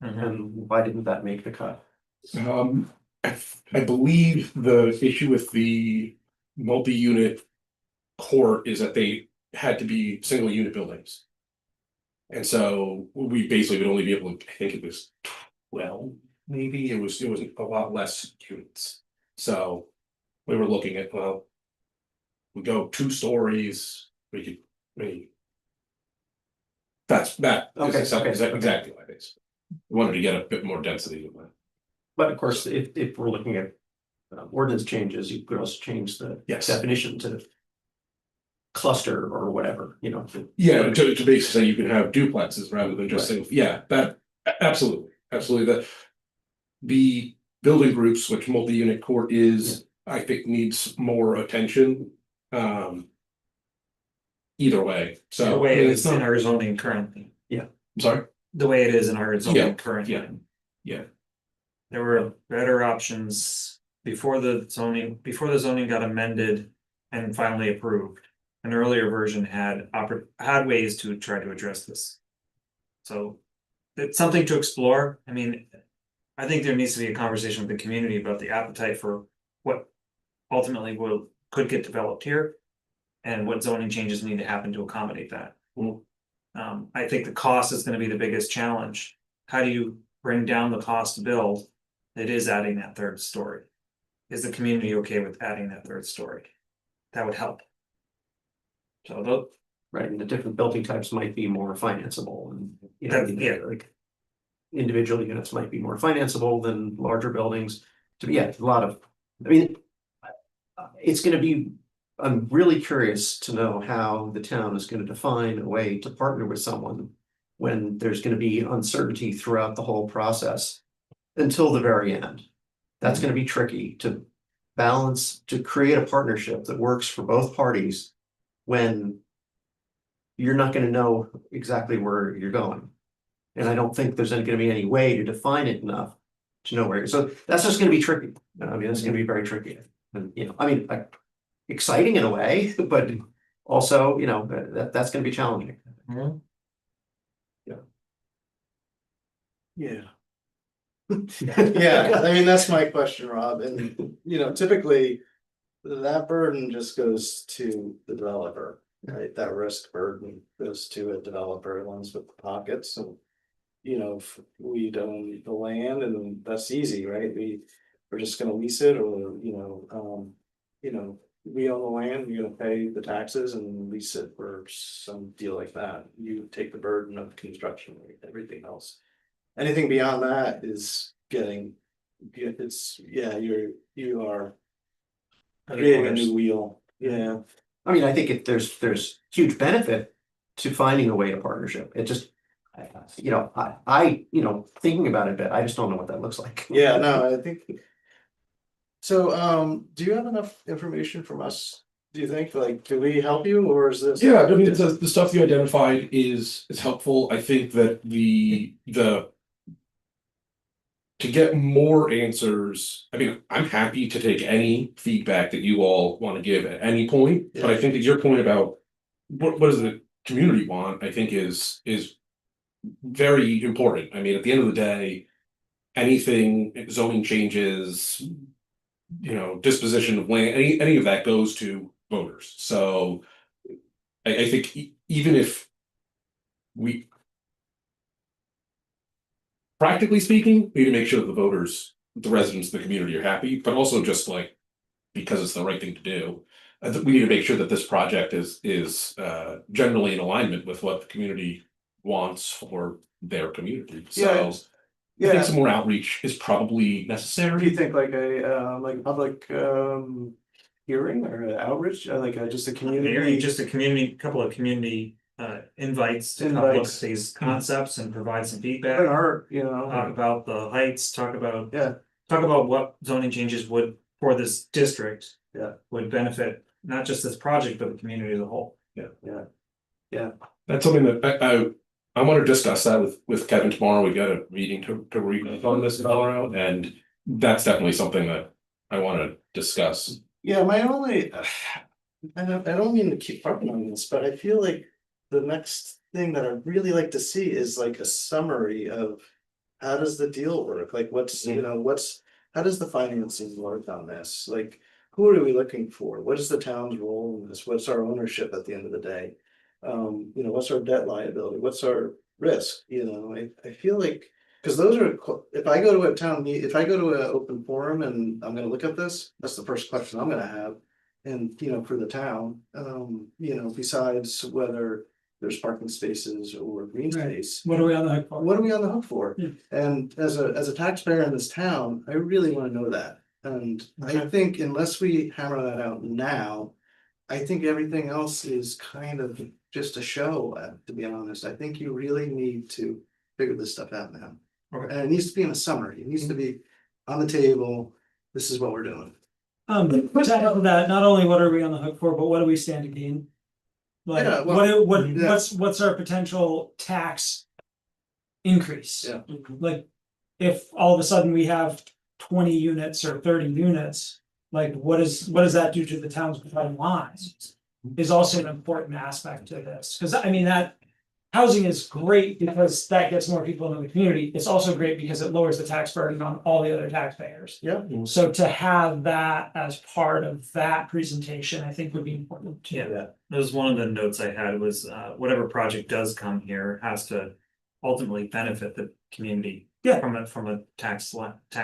And why didn't that make the cut? I believe the issue with the multi-unit court is that they had to be single unit buildings. And so we basically would only be able to, I think it was 12, maybe, it was a lot less units. So we were looking at, well, we go 2 stories, we could, maybe. That is Okay, exactly what it is. We wanted to get a bit more density with that. But of course, if we're looking at ordinance changes, you could also change the Yes. definition to cluster or whatever, you know. Yeah, to basically say you can have duplexes rather than just saying, yeah, that, absolutely, absolutely, the building groups, which multi-unit court is, I think needs more attention. Either way, so. The way I mean, it it's is in not, our zoning currently, I'm sorry, the way it is in our Yeah, zoning currently. yeah. There were better options before the zoning got amended and finally approved. An earlier version had ways to try to address this. So it's something to explore. I mean, I think there needs to be a conversation with the community about the appetite for what ultimately could get developed here. And what zoning changes need to happen to accommodate that. I think the cost is gonna be the biggest challenge. How do you bring down the cost to build? It is adding that third story. Is the community okay with adding that third story? That would help. So Right, and the different building types might be more financeable and, you know, Yeah. like. Individual units might be more financeable than larger buildings. To be, yeah, a lot of, I mean. It's gonna be, I'm really curious to know how the town is gonna define a way to partner with someone. When there's gonna be uncertainty throughout the whole process until the very end. That's gonna be tricky to balance, to create a partnership that works for both parties. When you're not gonna know exactly where you're going. And I don't think there's gonna be any way to define it enough to know where, so that's just gonna be tricky. I mean, it's gonna be very tricky. And, you know, I mean, like, exciting in a way, but also, you know, that's gonna be challenging. Yeah. Yeah, I mean, that's my question, Rob, and you know, typically. That burden just goes to the developer, right? That risk burden goes to a developer, the ones with the pockets and. You know, if we own the land and that's easy, right? We're just gonna lease it or, you know, we own the land, you're gonna pay the taxes and lease it or some deal like that. You take the burden of construction, everything else. Anything beyond that is getting, you are creating a new wheel, yeah. I mean, I think there's huge benefit to finding a way to partnership. It just. You know, you know, thinking about it a bit, I just don't know what that looks like. Yeah, no, I think. So, do you have enough information from us? Do you think, like, do we help you or is this? Yeah, I mean, the stuff you identified is helpful. I think that the. To get more answers, I mean, I'm happy to take any feedback that you all want to give at any point, but I think that your point about. What does the community want, I think is. Very important. I mean, at the end of the day. Anything zoning changes. You know, disposition of land, any of that goes to voters, so. I think even if. We. Practically speaking, we need to make sure that the voters, the residents of the community are happy, but also just like. Because it's the right thing to do. I think we need to make sure that this project is generally in alignment with what the community wants for their community, so. I think some more outreach is probably Do you necessary. think like a public hearing or outreach, just a community? Just couple of community invites to come look Invites. at these concepts and provide some An feedback. art, you Talk know, about the heights, talk about yeah, what zoning changes would, for this district. Yeah. Would benefit not just this project, but the community as a whole. yeah. That's something that I want to discuss that with Kevin tomorrow. We got a meeting to read on this tomorrow, and that's definitely something that I want to discuss. Yeah, my only, I don't mean to keep harping on this, but I feel like the next thing that I'd really like to see is like a summary of. How does the deal work? Like what's, how does the financing work on this? Like, who are we looking for? What is the town's role in this? What's our ownership at the end of the day? What's our debt liability? What's our risk? I feel like, cause those are, if I go to a if I go to an open forum and I'm gonna look at this, that's the first question I'm gonna have. And, for the town, besides whether, there's parking spaces or green Right. space. What are we on the hook for? What are we on the hook for? Yeah. And as a taxpayer in this town, I really wanna know that. And I Okay. think unless we hammer that out now, I think everything else is kind of just a show, to be honest. I think you really need to figure this stuff out now. Okay. And it needs to be in a summary. It needs to be on the table. This is what we're doing. To add to that, not only what are we on the hook for, but what do we stand to gain? Like, Yeah, well, yeah. what's our potential tax increase? Yeah. Like, if all of a sudden we have 20 units or 30 units, like what does that do to the town's bottom line? Is also an important aspect to this, because I mean that housing is great because that gets more people into the community. It's also great because it lowers the tax burden on all the other taxpayers. Yeah. So to have that as part of that presentation, I think would be important too. Yeah. That was one of the notes I had was, whatever project does come here has to ultimately benefit the community. Yeah. From a tax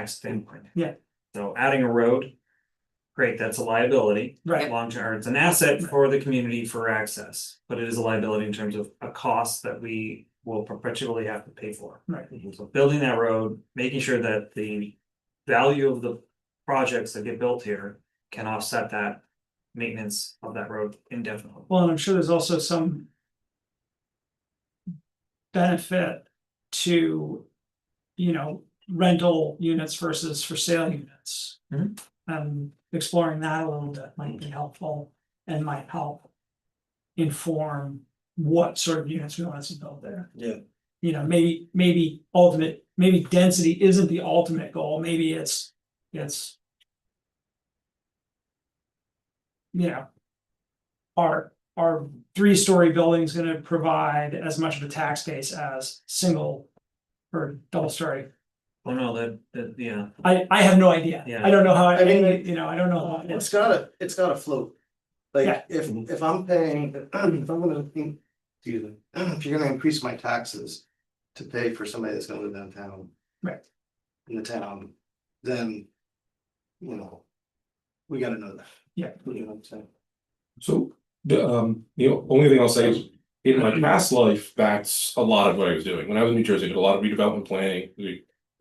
standpoint. Yeah. So adding a road, great, that's a liability. Right. Long term, it's an asset for the community for access, but it is a liability in terms of a cost that we will perpetually have to pay for. Right. So building that road, making sure that the value of the projects that get built here can offset that maintenance of that road indefinitely. Well, and I'm sure there's also some benefit to, rental units versus for sale units. Mhm. Exploring that a little bit might be helpful and might help inform what sort of units we want to build there. Yeah. Maybe density isn't the ultimate goal, maybe it's. Our 3-story building is gonna provide as much of a tax base as single or double story. Oh, no, that, yeah, I have no idea. Yeah. I don't know how, I mean, I don't know. how It's gotta float. Like, Yeah. if I'm paying, if I'm gonna, excuse me, if you're gonna increase my taxes to pay for somebody that's gonna live downtown. Right. In the town, then, we gotta know that. Yeah. You know what I'm saying? So, only thing I'll say is, in my past life, that's a lot of what I was doing. When I was in New Jersey, I did a lot of redevelopment planning.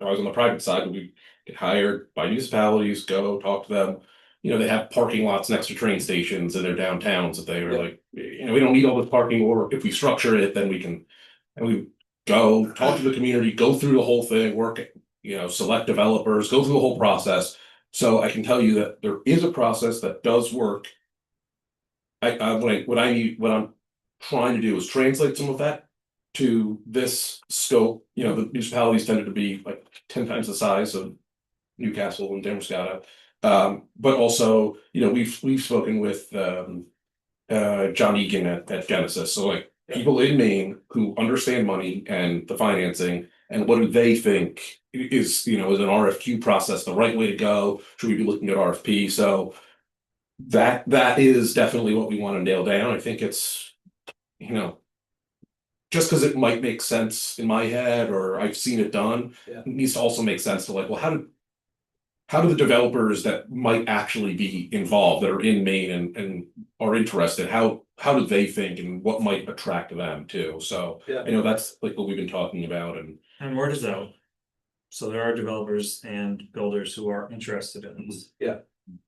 I was on the private side, but we get hired by municipalities, go talk to them. They have parking lots next to train stations in their downtowns that they were like, we don't need all this parking, or if we structure it, then we can. And we go talk to the community, go through the whole thing, work, select developers, go through the whole process. So I can tell you that there is a process that does work. What I'm trying to do is translate some of that to this scope. The municipalities tended to be like 10 times the size of Newcastle and Newcastle. But also, we've spoken with John Egan at Genesis. So like people in Maine who understand money and the financing and what do they think is an RFQ process the right way to go? Should we be looking at RFP? So that is definitely what we want to nail down. I think it's, just because it might make sense in my head or I've seen it done, it needs to also make sense to like, well, how do the developers that might actually be involved that are in Maine and are interested, how do they think and what might attract them too? So Yeah. I know that's like what we've been talking about and word is out. So there are developers and builders who are interested in this. Yeah,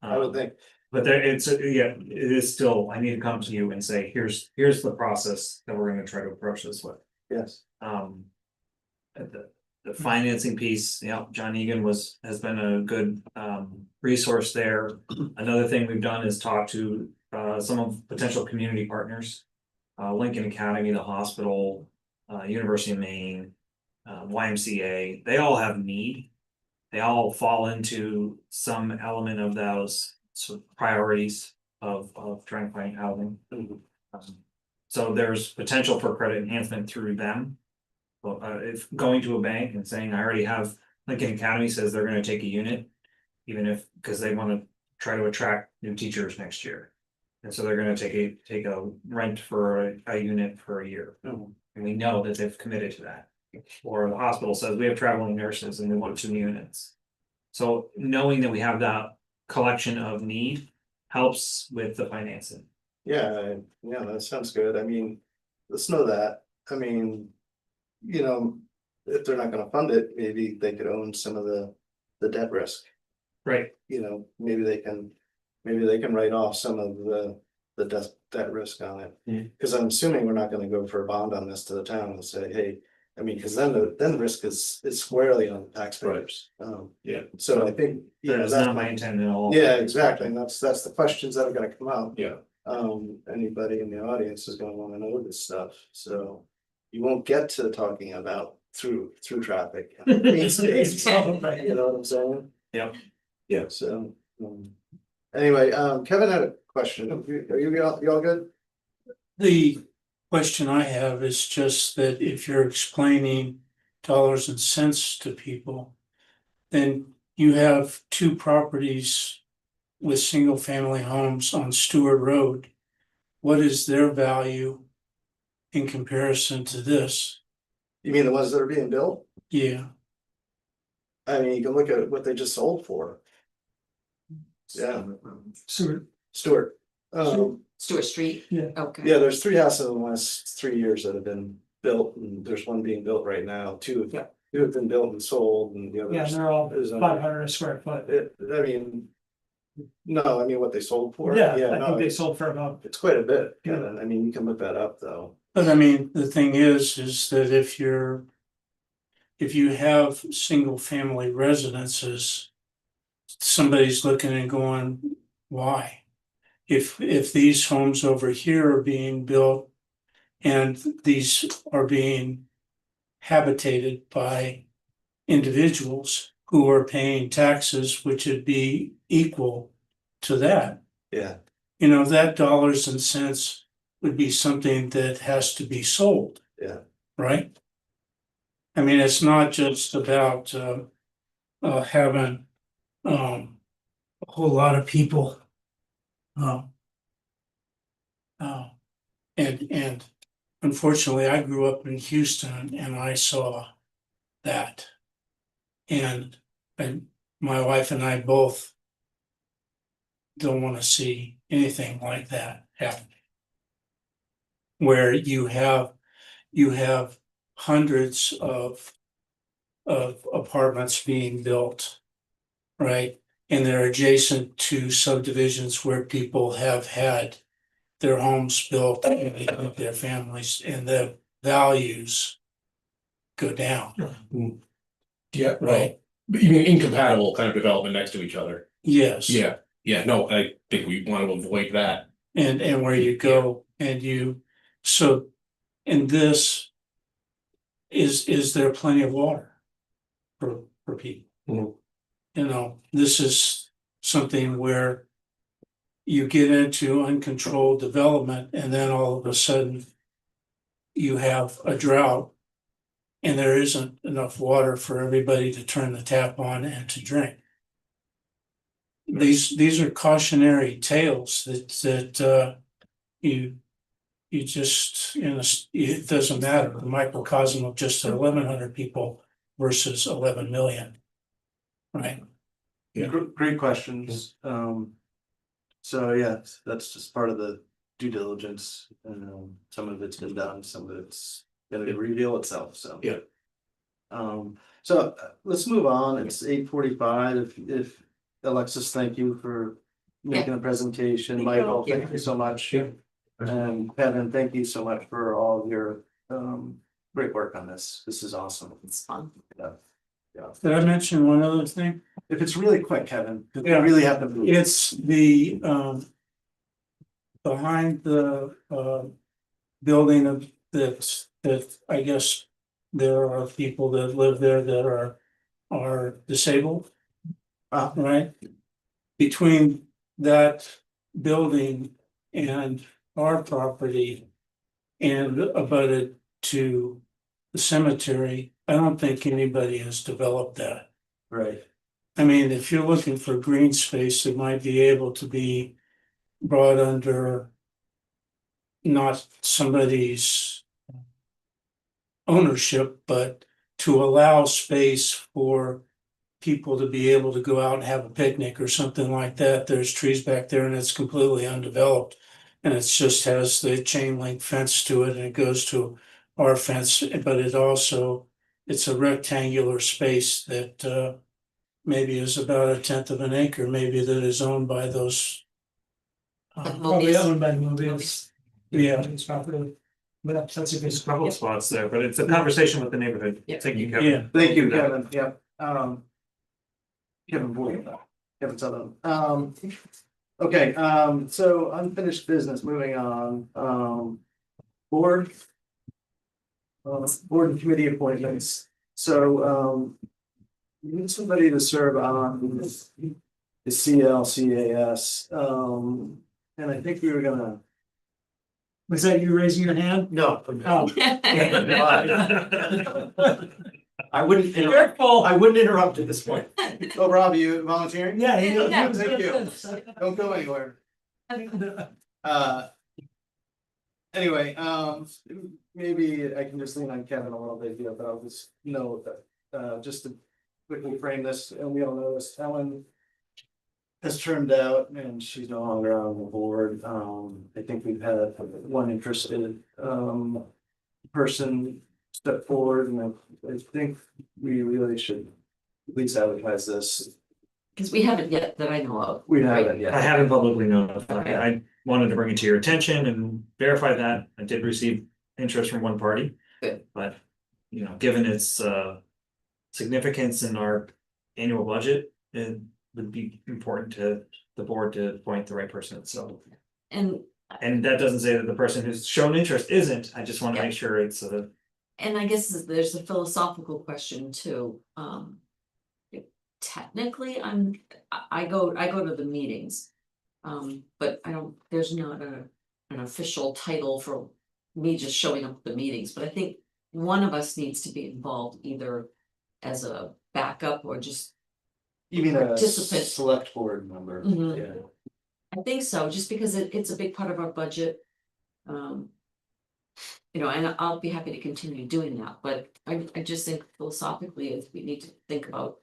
I would think. But there, it is still, I need to come to you and say, here's the process that we're gonna try to approach this with. Yes. At the financing piece, John Egan has been a good resource there. Another thing we've done is talk to some of potential community partners. Lincoln Academy, the hospital, University of Maine, YMCA, they all have need. They all fall into some element of those sort of priorities of trying to find housing. So there's potential for credit enhancement through them. Well, if going to a bank and saying, I already have, Lincoln Academy says they're gonna take a unit. Even because they wanna try to attract new teachers next year. And so they're gonna take a rent for a unit for a year. And we know that they've committed to that. Or the hospital says, we have traveling nurses and we want 2 units. So knowing that we have that collection of need helps with the financing. Yeah, that sounds good. I mean, let's know that. I mean, you know, if they're not gonna fund it, maybe they could own some of the debt risk. Right. You know, maybe they can write off some of the debt risk on it. Yeah. Cause I'm assuming we're not gonna go for a bond on this to the town and say, hey, I mean, cause then the risk is squarely on the taxpayers. Yeah. So I think, you That know, is that's not my intent at all. yeah, exactly, and that's the questions that are gonna come out. Yeah. Anybody in the audience is gonna wanna know this stuff, so you won't get to talking about through traffic. These days, you know what I'm saying? Yep. Yeah. So, anyway, Kevin had a question, are you all good? The question I have is just that if you're explaining dollars and cents to people, then you have two properties with single family homes on Stewart Road. What is their value in comparison to this? You mean the ones that are being built? Yeah, I mean, you can look at what they just sold for. Yeah, Stuart. Stewart Street? Yeah. Okay. Yeah, there's 3 houses in the last 3 years that have been built, and there's one being built right now, two have been built and sold, and the Yeah, others. and they're all is, 500 a square foot. I mean. No, I mean what they sold for. Yeah, I no, think they it's- sold for about, It's quite a bit, Yeah. Kevin, I mean, you can look that up, though. but I mean, the thing is that if you have single family residences, somebody's looking and going, why? If these homes over here are being built and these are being habitated by individuals who are paying taxes, which would be equal to that, Yeah, you know, that dollars and cents would be something that has to be sold. Yeah. Right? I mean, it's not just about having a whole lot of people. And unfortunately, I grew up in Houston and I saw that. And my wife and I both don't want to see anything like that happen. Where you have hundreds of apartments being built, right? And they're adjacent to subdivisions where people have had their homes built and their families, and the values go down, Yeah, right? But you mean incompatible kind of development next to each other? Yes. Yeah, no, I think we want to avoid that. And where you go and so in this, is there plenty of water for people? Mhm. You know, this is something where you get into uncontrolled development and then all of a sudden you have a drought and there isn't enough water for everybody to turn the tap on and to drink. These are cautionary tales that you just, you know, it doesn't matter, the microcosm of just 1,100 people versus 11 million. Right? Yeah. Great questions, so yeah, that's just part of the due diligence, and some of it's been done, some of it's gonna reveal itself, so. Yeah. So let's move on, it's 8:45, if Alexis, thank you for making a presentation, Thank Michael, you. thank you so much. Yeah. And Kevin, thank you so much for all of your great work on this is awesome. It's fun. Did I mention one other thing? If it's really quick, Kevin, 'cause we Yeah. really have to move. It's the behind the building of that I guess there are people that live there that are disabled. Right? Between that building and our property and abutted to the cemetery, I don't think anybody has developed that. Right, I mean, if you're looking for green space, it might be able to be brought under not somebody's ownership, but to allow space for people to be able to go out and have a picnic or something like that. There's trees back there and it's completely undeveloped. And it just has the chain link fence to it and it goes to our fence, but it also, it's a rectangular space that maybe is about 1/10 of an acre, maybe that is owned by those. Probably Mobius. owned by Mobius. Yeah. It's probably, but that's a good There's a spot. couple of spots there, but it's a conversation with the neighborhood. Yeah. Thank you, Kevin. Yeah. Thank you, We'll do that. Kevin, yep, Kevin Boyd, Kevin Sutherland, okay, so unfinished business, moving on, board. Board and committee appointments, so, we need somebody to serve on the CLCAS, and I think we were gonna. Was that you raising your hand? No. Oh. I wouldn't, Careful. I wouldn't interrupt at this point. Oh, Rob, you volunteering? Yeah, Yeah. Thank you. Don't go anywhere. Anyway, maybe I can just lean on Kevin a little bit here, but I'll just note that, just to quickly frame this, and we all know this, Ellen has turned out and she's no longer on the board. I think we've had one interested, person step forward, and I think we really should at least advertise this. Cause we haven't yet that I know of. We haven't I yet. haven't publicly notified. I wanted to bring it to your attention and verify that. I did receive interest from one party. Good. But, you know, given its significance in our annual budget, it would be important to the board to appoint the right person, so. And And that doesn't say that the person who's shown interest isn't, I just wanna Yeah. make sure it's And I guess there's a philosophical question too. Technically, I go to the meetings. But I don't, there's not an official title for me just showing up at the meetings, but I think one of us needs to be involved either as a backup or just, You mean a Participant. select board member? Mhm. Yeah. I think so, just because it's a big part of our budget. You know, and I'll be happy to continue doing that, but I just think philosophically, if we need to think about.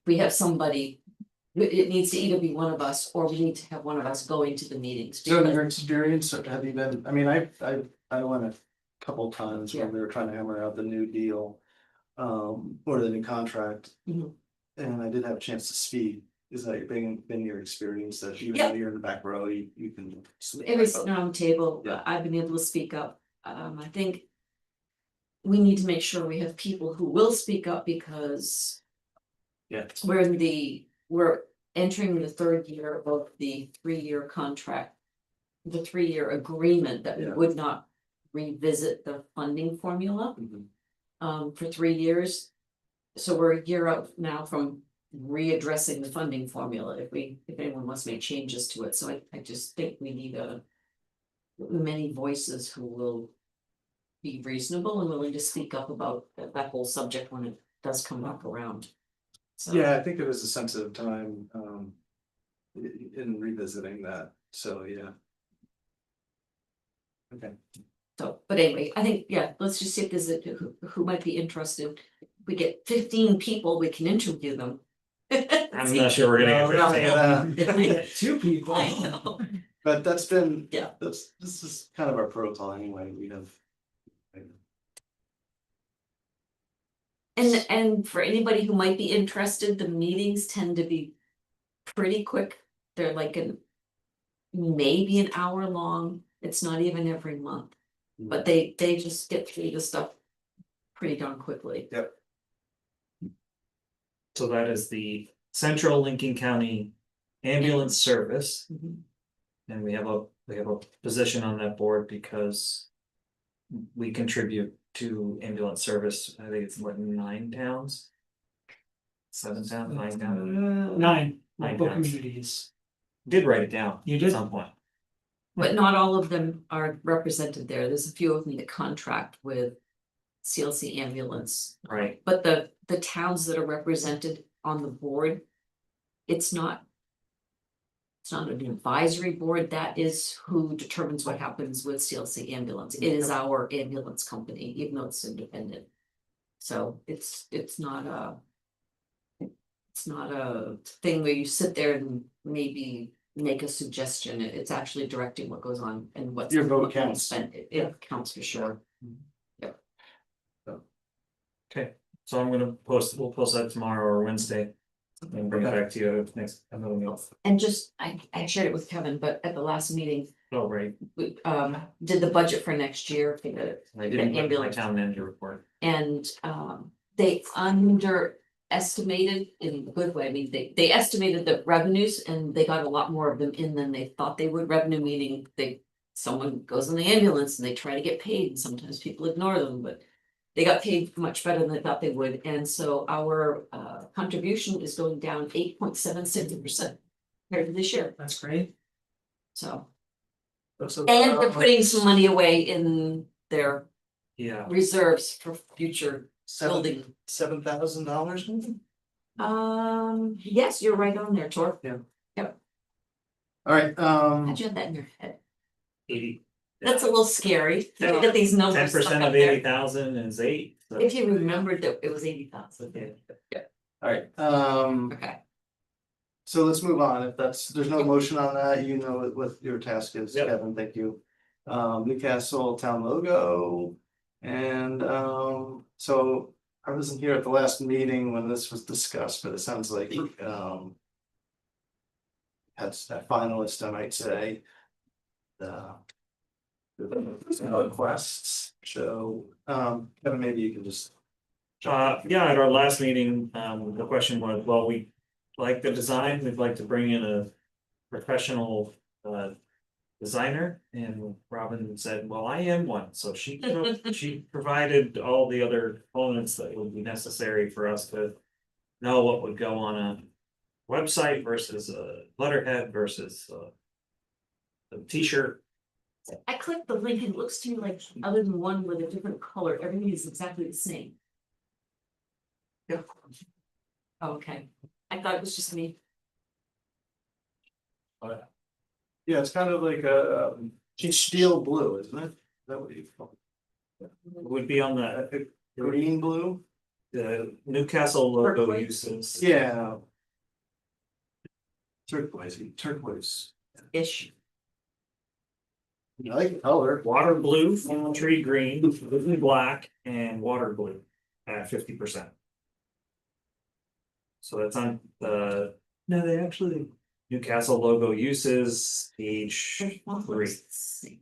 We have somebody, it needs to either be one of us, or we need to have one of us going to the meetings. So in because- your experience, have you been, I mean, I went a couple times when we were trying to hammer out the new deal. Or the new contract. Mhm. And I did have a chance to speak. Is that been your experience that even Yeah. though you're in the back row, you can. Every sitting around the table, Yeah. I've been able to speak up, I think. We need to make sure we have people who will speak up because. Yeah. We're entering the third year of the 3-year contract. The 3-year agreement that we Yeah. would not revisit the funding formula. Mhm. For 3 years. So we're a year out now from readdressing the funding formula if anyone wants to make changes to it, so I just think we need many voices who will. Be reasonable and willing to speak up about that whole subject when it does come back around. So. Yeah, I think it was a sensitive time, in revisiting that, so, yeah. Okay. So, but anyway, I think, yeah, let's just see if there's who might be interested. If we get 15 people, we can interview them. I'm not sure we're gonna No, we're not get gonna- If we get 2 people. I know. But that's been. Yeah. This is kind of our protocol anyway, we have. And for anybody who might be interested, the meetings tend to be pretty quick. They're like maybe an hour long. It's not even every month. But they just get through the stuff pretty darn quickly. So that is the Central Lincoln County Ambulance Service. Mhm. And we have a position on that board because. We contribute to ambulance service, I think it's what, 9 towns? 7 towns, 9 towns, 9 Nine local towns. communities. did write it down. You At did? some point, But not all of them are represented there. There's a few of them that contract with CLC ambulance. right, But the towns that are represented on the board. It's not an advisory board, that is who determines what happens with CLC ambulance. It is our ambulance company, even though it's independent. So it's not a. It's not a thing where you sit there and maybe make a suggestion, it's actually directing what goes on and what's. Your vote what gets counts. spent. It counts for sure. Okay, so I'm gonna we'll post that tomorrow or Wednesday. And bring it back to you next, another meeting. And just, I shared it with Kevin, but at the last meeting, Oh, right, we did the budget for next year for the I didn't look at my ambulance. town manager report. And they underestimated in a good way, I mean, they estimated the revenues and they got a lot more of them in than they thought they would. Revenue meaning someone goes in the ambulance and they try to get paid, and sometimes people ignore them, but they got paid much better than they thought they would, and so our contribution is going down 8.76% compared to this year, That's great. so. So, And they're putting some money away in their Yeah, reserves for future building. $7,000. Yes, you're right on there, Tor. All right, How'd you have that in your head? 80. That's a little scary. You get these numbers stuck 10% up of there. 80,000 is 8. So. If you remembered that it was 80,000. all right, Okay. so let's move on. If there's no motion on that, you know what your task is, Yep. Kevin, thank you. Newcastle town logo. And so I wasn't here at the last meeting when this was discussed, but it sounds like that's a finalist, I might say. The requests, so Kevin, maybe you can just. Yeah, at our last meeting, the question was, well, we like the design, we'd like to bring in a professional designer, and Robin said, well, I am one, so she provided all the other components that would be necessary for us to know what would go on a website versus a letterhead versus a t-shirt. I clicked the link and it looks to me like other than one with a different color, everything is exactly the same. Yeah. Okay, I thought it was just me. Yeah, it's kind of like a steel blue, isn't it? Is that what you call Would be on the it? Green blue? Newcastle logo Turquoise? uses. Yeah. Turquoise. Ish. I like the color. Water blue, tree green, blue black, and water blue at 50%. So that's on the No, they actually, Newcastle logo uses, page There's one 3. looks the same.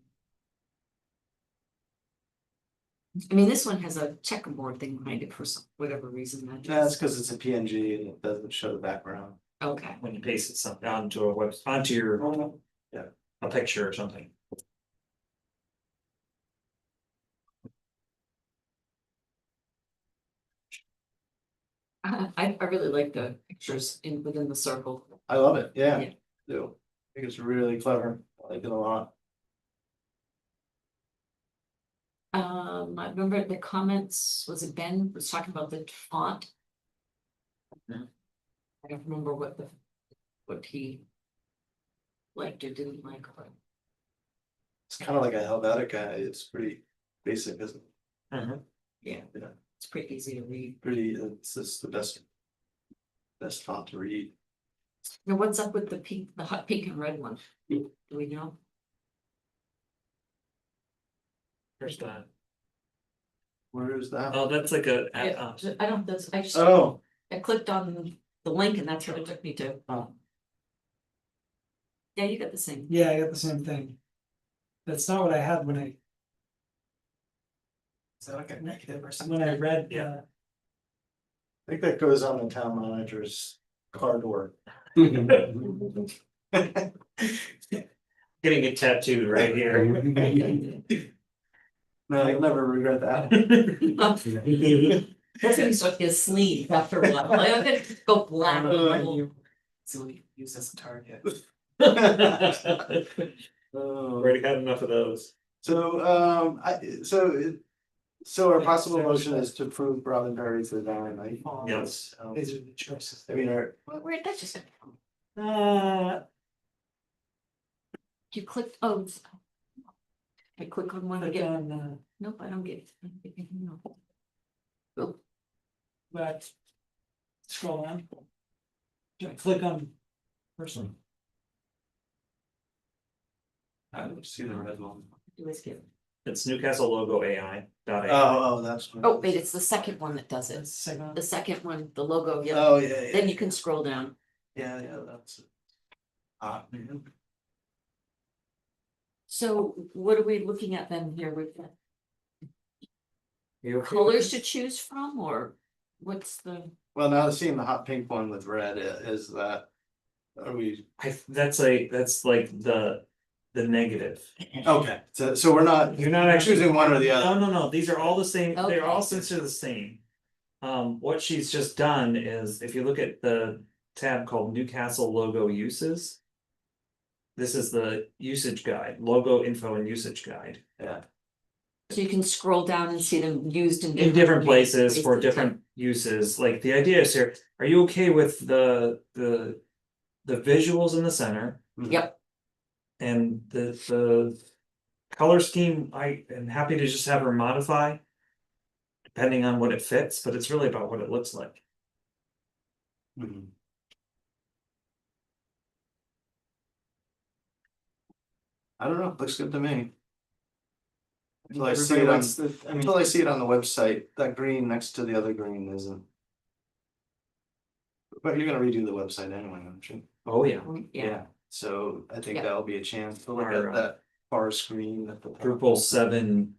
I mean, this one has a checkerboard thing behind it for whatever reason that That's is. because it's a PNG and it doesn't show the background. Okay, When you paste it onto a web, onto your, a picture or something. I really like the pictures within the circle. I love it, yeah. Yeah. Do. I think it's really clever. I like it a lot. I remember the comments, was it Ben was talking about the font? I don't remember what he liked or didn't like. It's kind of like a Helvetica. It's pretty basic, isn't it? Yeah, Yeah. it's pretty easy to read. It's just the best font to read. Now, what's up with the hot pink and red one? Do we know? Where's that? Where is that? Oh, that's like a. Yeah, I don't, I just, Oh, I clicked on the link and that's what it took me to. Oh. Yeah, you got the same. yeah, I got the same thing. That's not what I had when I. Is that like a negative or something? When I read, Yeah. I think that goes on the town manager's car door. Getting it tattooed right here. No, you'll never regret that. That's gonna be stuck to his sleeve after a while. Like, I'm gonna go black. So we use this target. Already had enough of those. So our possible motion is to approve Robin Berry's design, right? Yes. These are the choices. I mean, Where'd that just? You clicked, oh. I click on one to get, nope, I don't get it. I don't get it, no. Oh, But scroll down. Click on first one. I don't see the red one. It's Newcastle logo AI. That's. what it Oh, is. wait, it's the second one that does it. That's the second one. The second one, the logo, yeah, Oh, yeah, then yeah, you can scroll down. yeah, that's it. Man. So what are we looking at then here? We've got You okay with colors this? to choose from, or what's the? Well, now seeing the hot pink one with red, is that, are we, That's like the negative. okay, so we're not, You're not actually choosing one or the other. No, these are all the same, they're all Okay. essentially the same. What she's just done is, if you look at the tab called Newcastle logo uses. This is the usage guide, logo info and usage guide. Yeah, So you can scroll down and see them used in In different places ways for to different uses, like the idea is here, are you okay with the visuals in the center? Yep. And the color scheme, I am happy to just have her modify. Depending on what it fits, but it's really about what it looks like. Mhm. I don't know, looks good to me. Until I see it on, until I see it on the website, that green next to the other green isn't. But you're gonna redo the website anyway, aren't you? Oh, yeah. Yeah, So I think Yeah. that'll be a chance to look Our, at that bar screen at the. top. Drupal 7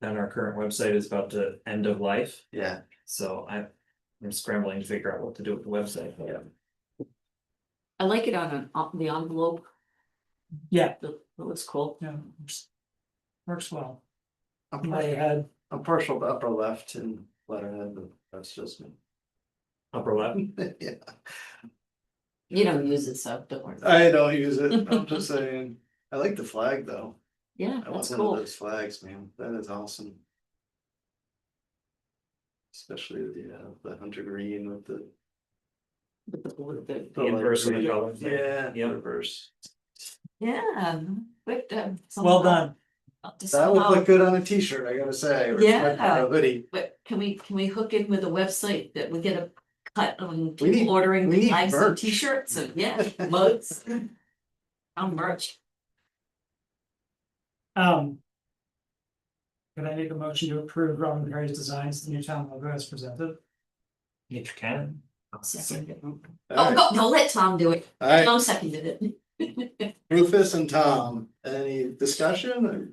on our current website is about to end of life, Yeah, so I'm scrambling to figure out what to do with the website. I like it on the envelope, Yeah, it looks cool. yeah, works well. I'm I had, partial to upper left and letterhead, but that's just me. Upper left. Yeah, You don't use it, so don't worry. I don't use it, I'm just saying, I like the flag though, Yeah, I want that's one of cool. those flags, man, that is awesome. Especially the hunter green with the. With the The inverse of the color. Yeah, Yep. reverse. Yeah, but well done. That would look good on a t-shirt, I gotta say, or Yeah. a hoodie. But can we hook in with a website that we get a cut on We need- people ordering we need flags and merch. t-shirts and yeah, mugs. On merch. Could I make a motion to approve Robin Perry's designs, the new town logo as presented? If you can. I'll second it. Oh, Alright, no, let Tom do it. alright, Tom seconded it. Rufus and Tom, any discussion, or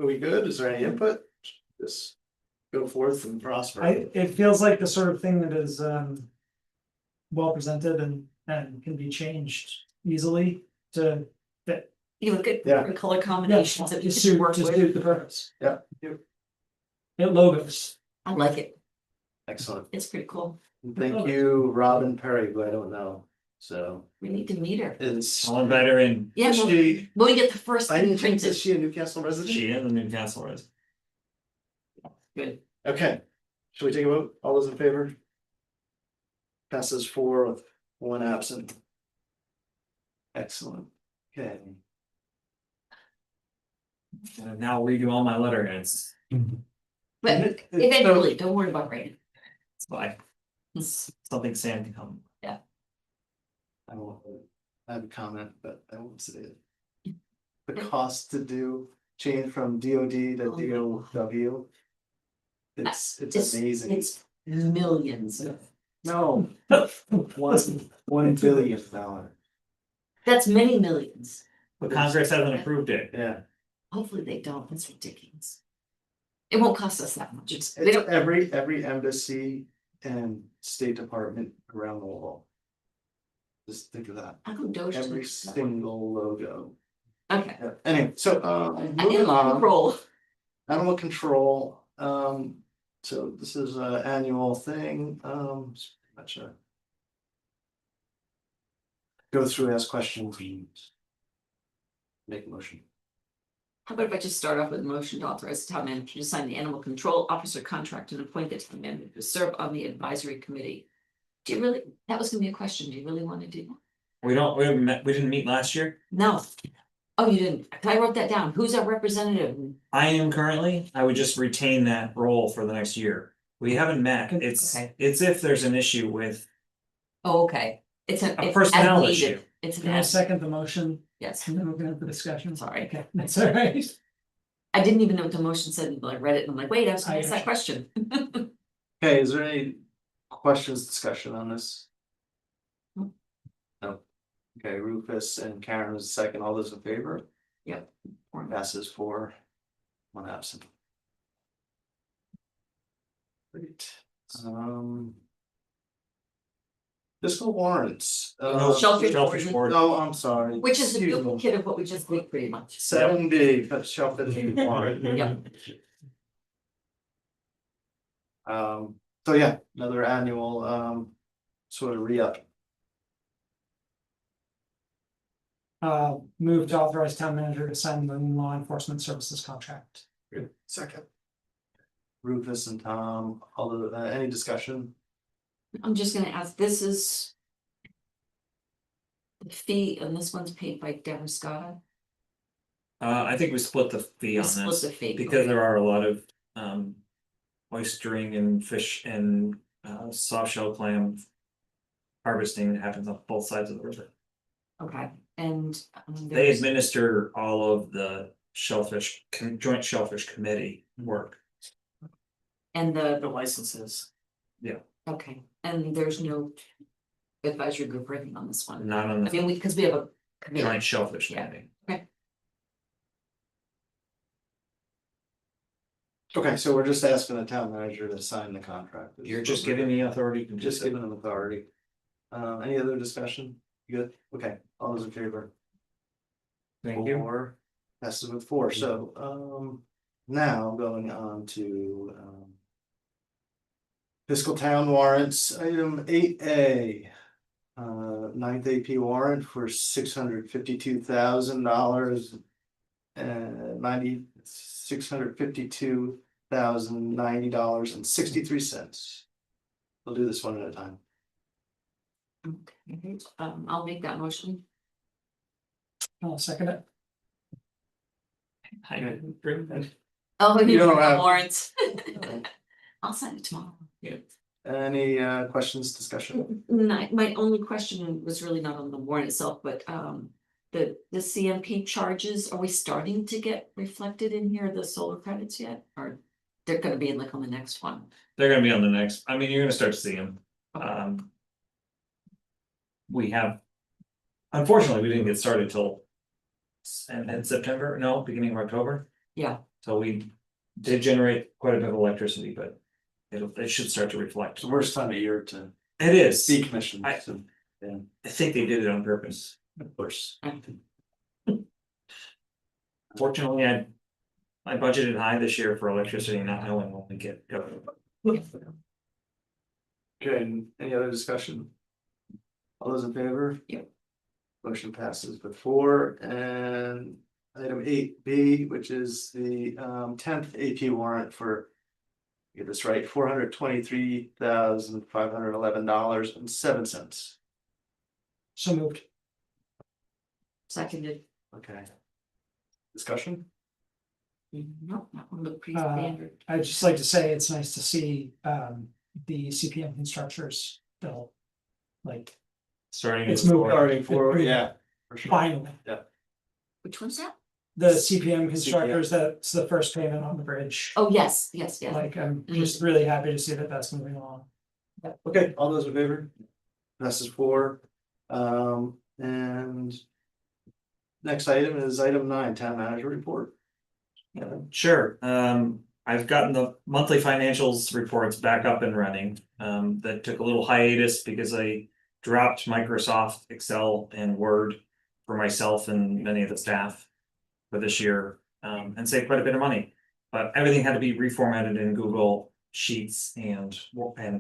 are we good, is there any input? Just go forth and prosper. It feels like the sort of thing that is well presented and can be changed easily to fit. You look at Yeah. different color combinations that you Just can suit, work just with. suit the purpose. Yeah. It logos. I like it. Excellent, It's pretty cool. thank you, Robin Perry, who I don't know, so We need to meet her. it's. I'll invite her in. Yeah, Is when she, we get the first I thing didn't think, is printed. she a Newcastle resident? She is a Newcastle resident. Good. Okay, should we take a vote, all those in favor? Passes 4 with 1 absent. Excellent, okay. And now redo all my letterheads. But So- eventually, don't worry about writing. It's fine. It's something Sam can come. I won't, I have a comment, but I won't say it. The cost to do change from DOD to DOW. It's amazing. It's millions. No. $1 billion. That's many millions. But Congress hasn't approved it. Yeah, Hopefully they don't. That's ridiculous. It won't cost us that much. It's, they it's don't, every embassy and State Department around the world. Just think of that, how come Doge? every didn't- single logo. Okay. Yeah, anyway, so I moving didn't on. roll. Animal control, so this is an annual thing, it's pretty much a. Go through, ask questions, and make a motion. How about if I just start off with a motion to authorize the town manager to sign the animal control officer contract and appoint the town manager to serve on the advisory committee? Do you really, that was gonna be a question. Do you really want to do that? We haven't met, we didn't meet last year. No. Oh, you didn't. I wrote that down. Who's our representative? I am currently, I would just retain that role for the next year. We haven't met, it's Okay. if there's an issue with Oh, okay. It's a it's personnel as issue. needed. It's an Can I S, second the motion? yes, And then we're gonna have the discussion. Sorry. Okay, that's all right. I didn't even know what the motion said until I read it, and I'm like, wait, I was gonna I ask that question. Okay, is there any questions, discussion on this? No. No. Okay, Rufus and Karen is second, all those in favor? Yep. Passes 4, 1 absent. Great, fiscal warrants. Shellfish Shellfish board. board. No, I'm sorry. Which is the Excuse me. duplicate of what we just did pretty much. 7B, but shellfish warrant. Yep. So yeah, another annual, sort of re-up. Move to authorize town manager to sign the law enforcement services contract. Second. Rufus and Tom, all the, any discussion? I'm just gonna ask, this is. The fee, and this one's paid by Demascata. I think we split the fee We on split this the fee. because there are a lot of oystering and fish and soft shell clam harvesting that happens on both sides of the river. Okay, and. They there's- administer all of the joint shellfish committee work. And the, licenses. okay, and there's no. Advisory group written on this one. Not on I mean, because we have a. committee. joint shellfish Yeah. committee. Okay, so we're just asking the town manager to sign the contract. You're just giving me authority to Just giving them authority. Any other discussion? Good, okay, all those in favor? Thank you. 4, passes with 4, so, now going on to, fiscal town warrants, item 8A. 9th AP warrant for $652,000. And $652,090.63. We'll do this one at a time. Okay, I'll make that motion. I'll second it. I bring that. Oh, You you don't know, have- warrants. I'll sign it tomorrow. Any questions, discussion? My only question was really not on the warrant itself, but the CMP charges, are we starting to get reflected in here, the solar credits yet? Or they're gonna be in like on the next one? They're gonna be on the next, I mean, you're gonna start to see them. We have. Unfortunately, we didn't get started till. In September, no, beginning of October, Yeah, so we did generate quite a bit of electricity, but. It should start to reflect. It's the worst time of year to It is, decommission. I- So, yeah, I think they did it on purpose. of course. Fortunately, I budgeted high this year for electricity, not knowing when we get going. Okay, any other discussion? All those in favor? Yep. Motion passes with 4, and item 8B, which is the 10th AP warrant for. Get this right, $423,511.07. So moved. seconded. Okay. Discussion? No, that one looked pretty Uh, standard. I'd just like to say it's nice to see the CPM constructors bill. Like, Starting. It's with moved four. Starting for, yeah, for sure. finally, Which one's that? the CPM constructors, that's the first payment on the bridge. Oh, yes, yes, yes. Like, I'm just really happy to see that that's moving along. Okay, all those in favor? Passes 4. And. Next item is item 9, town manager report. Sure, I've gotten the monthly financials reports back up and running, that took a little hiatus because I. Dropped Microsoft Excel and Word for myself and many of the staff. For this year, and saved quite a bit of money, but everything had to be reformatted in Google Sheets and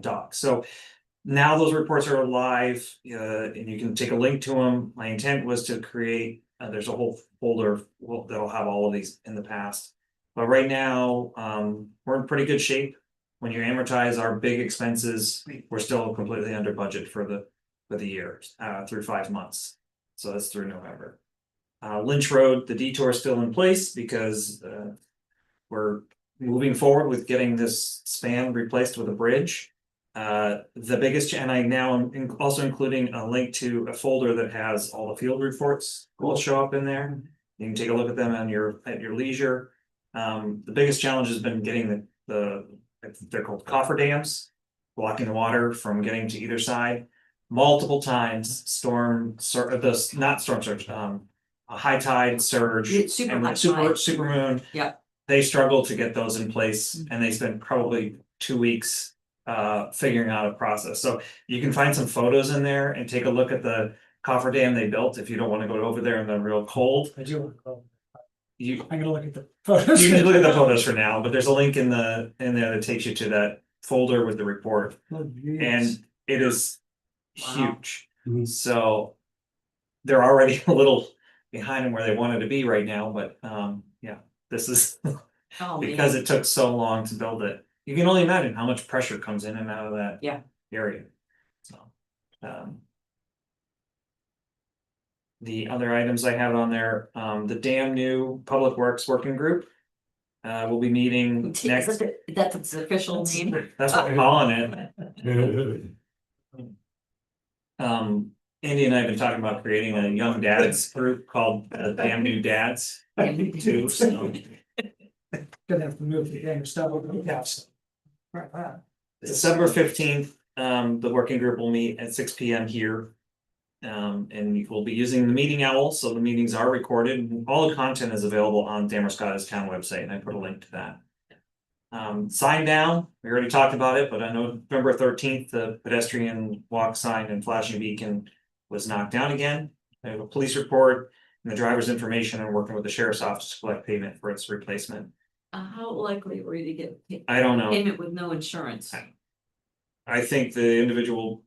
Docs, so. Now those reports are live, and you can take a link to them. My intent was to create, there's a whole folder that'll have all of these in the past. But right now, we're in pretty good shape. When you amortize our big expenses, we're still completely under budget for the year, through 5 months. So that's through November. Lynch Road, the detour is still in place because, we're moving forward with getting this span replaced with a bridge. The biggest, and I now am also including a link to a folder that has all the field reports will show up in there. You can take a look at them at your leisure. The biggest challenge has been getting they're called coffer dams, blocking the water from getting to either side. Multiple times, not storm surge, a high tide surge. Super and high super tide. moon. Yeah. They struggle to get those in place and they spent probably 2 weeks figuring out a process. So you can find some photos in there and take a look at the coffer dam they built if you don't want to go over there in the real cold. I do want to go. You I'm gonna look at the photos. you can look at the photos for now, but there's a link in there that takes you to that folder with the report. And it is huge. Mhm. So they're already a little behind where they wanted to be right now, but yeah, this is Oh, because man. it took so long to build it. You can only imagine how much pressure comes in and out of that Yeah. area. So the other items I have on there, the damn new Public Works Working Group. Will be meeting next. That's its official name. That's what we're calling it. Andy and I have been talking about creating a young dads group called the Damn New Dads. Too, so. Gonna have to move the game stuff over the house. Right, December 15th, the working group will meet at 6 p.m. here. And we'll be using the meeting owl, so the meetings are recorded. All the content is available on Damascotta's town website, and I put a link to that. Sign down, we already talked about it, but on November 13th, the pedestrian walk sign and flashing beacon was knocked down again. I have a police report and the driver's information and working with the sheriff's office to collect payment for its replacement. How likely were you to get I don't know. payment with no insurance? I think the individual,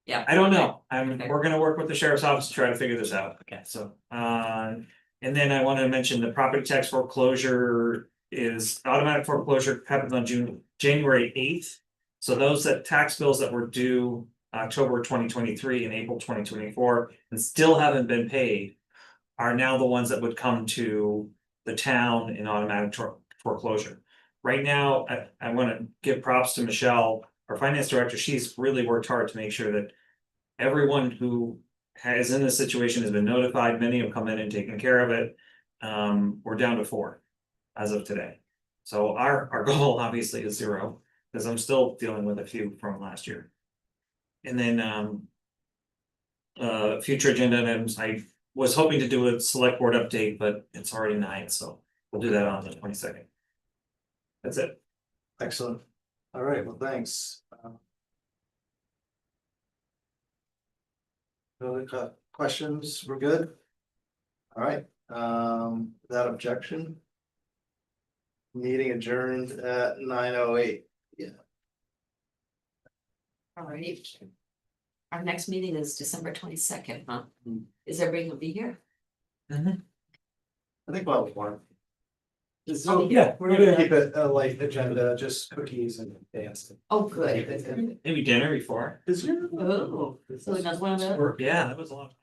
Yeah. I don't know. Okay. We're gonna work with the sheriff's office to try to figure this out. Okay. So, and then I wanna mention the property tax foreclosure is automatic foreclosure happens on January 8th. So those tax bills that were due October 2023 and April 2024 and still haven't been paid are now the ones that would come to the town in automatic foreclosure. Right now, I wanna give props to Michelle, our finance director. She's really worked hard to make sure that everyone who is in this situation has been notified. Many have come in and taken care of it. We're down to 4 as of today. So our goal obviously is 0, because I'm still dealing with a few from last year. And then future agenda items, I was hoping to do a select board update, but it's already 9, so we'll do that on the 22nd. That's it. Excellent. All right, well, thanks. No other questions? We're good? All right, without objection. Meeting adjourned at 9:08. All right. Our next meeting is December 22nd, huh? Hmm. Is everybody gonna be here? I think we'll have one. Oh, Yeah, We're gonna keep it a light agenda, just cookies and dancing. Oh, good. Maybe dinner before. Is there? Oh, so that's one of the. Yeah, that was a lot.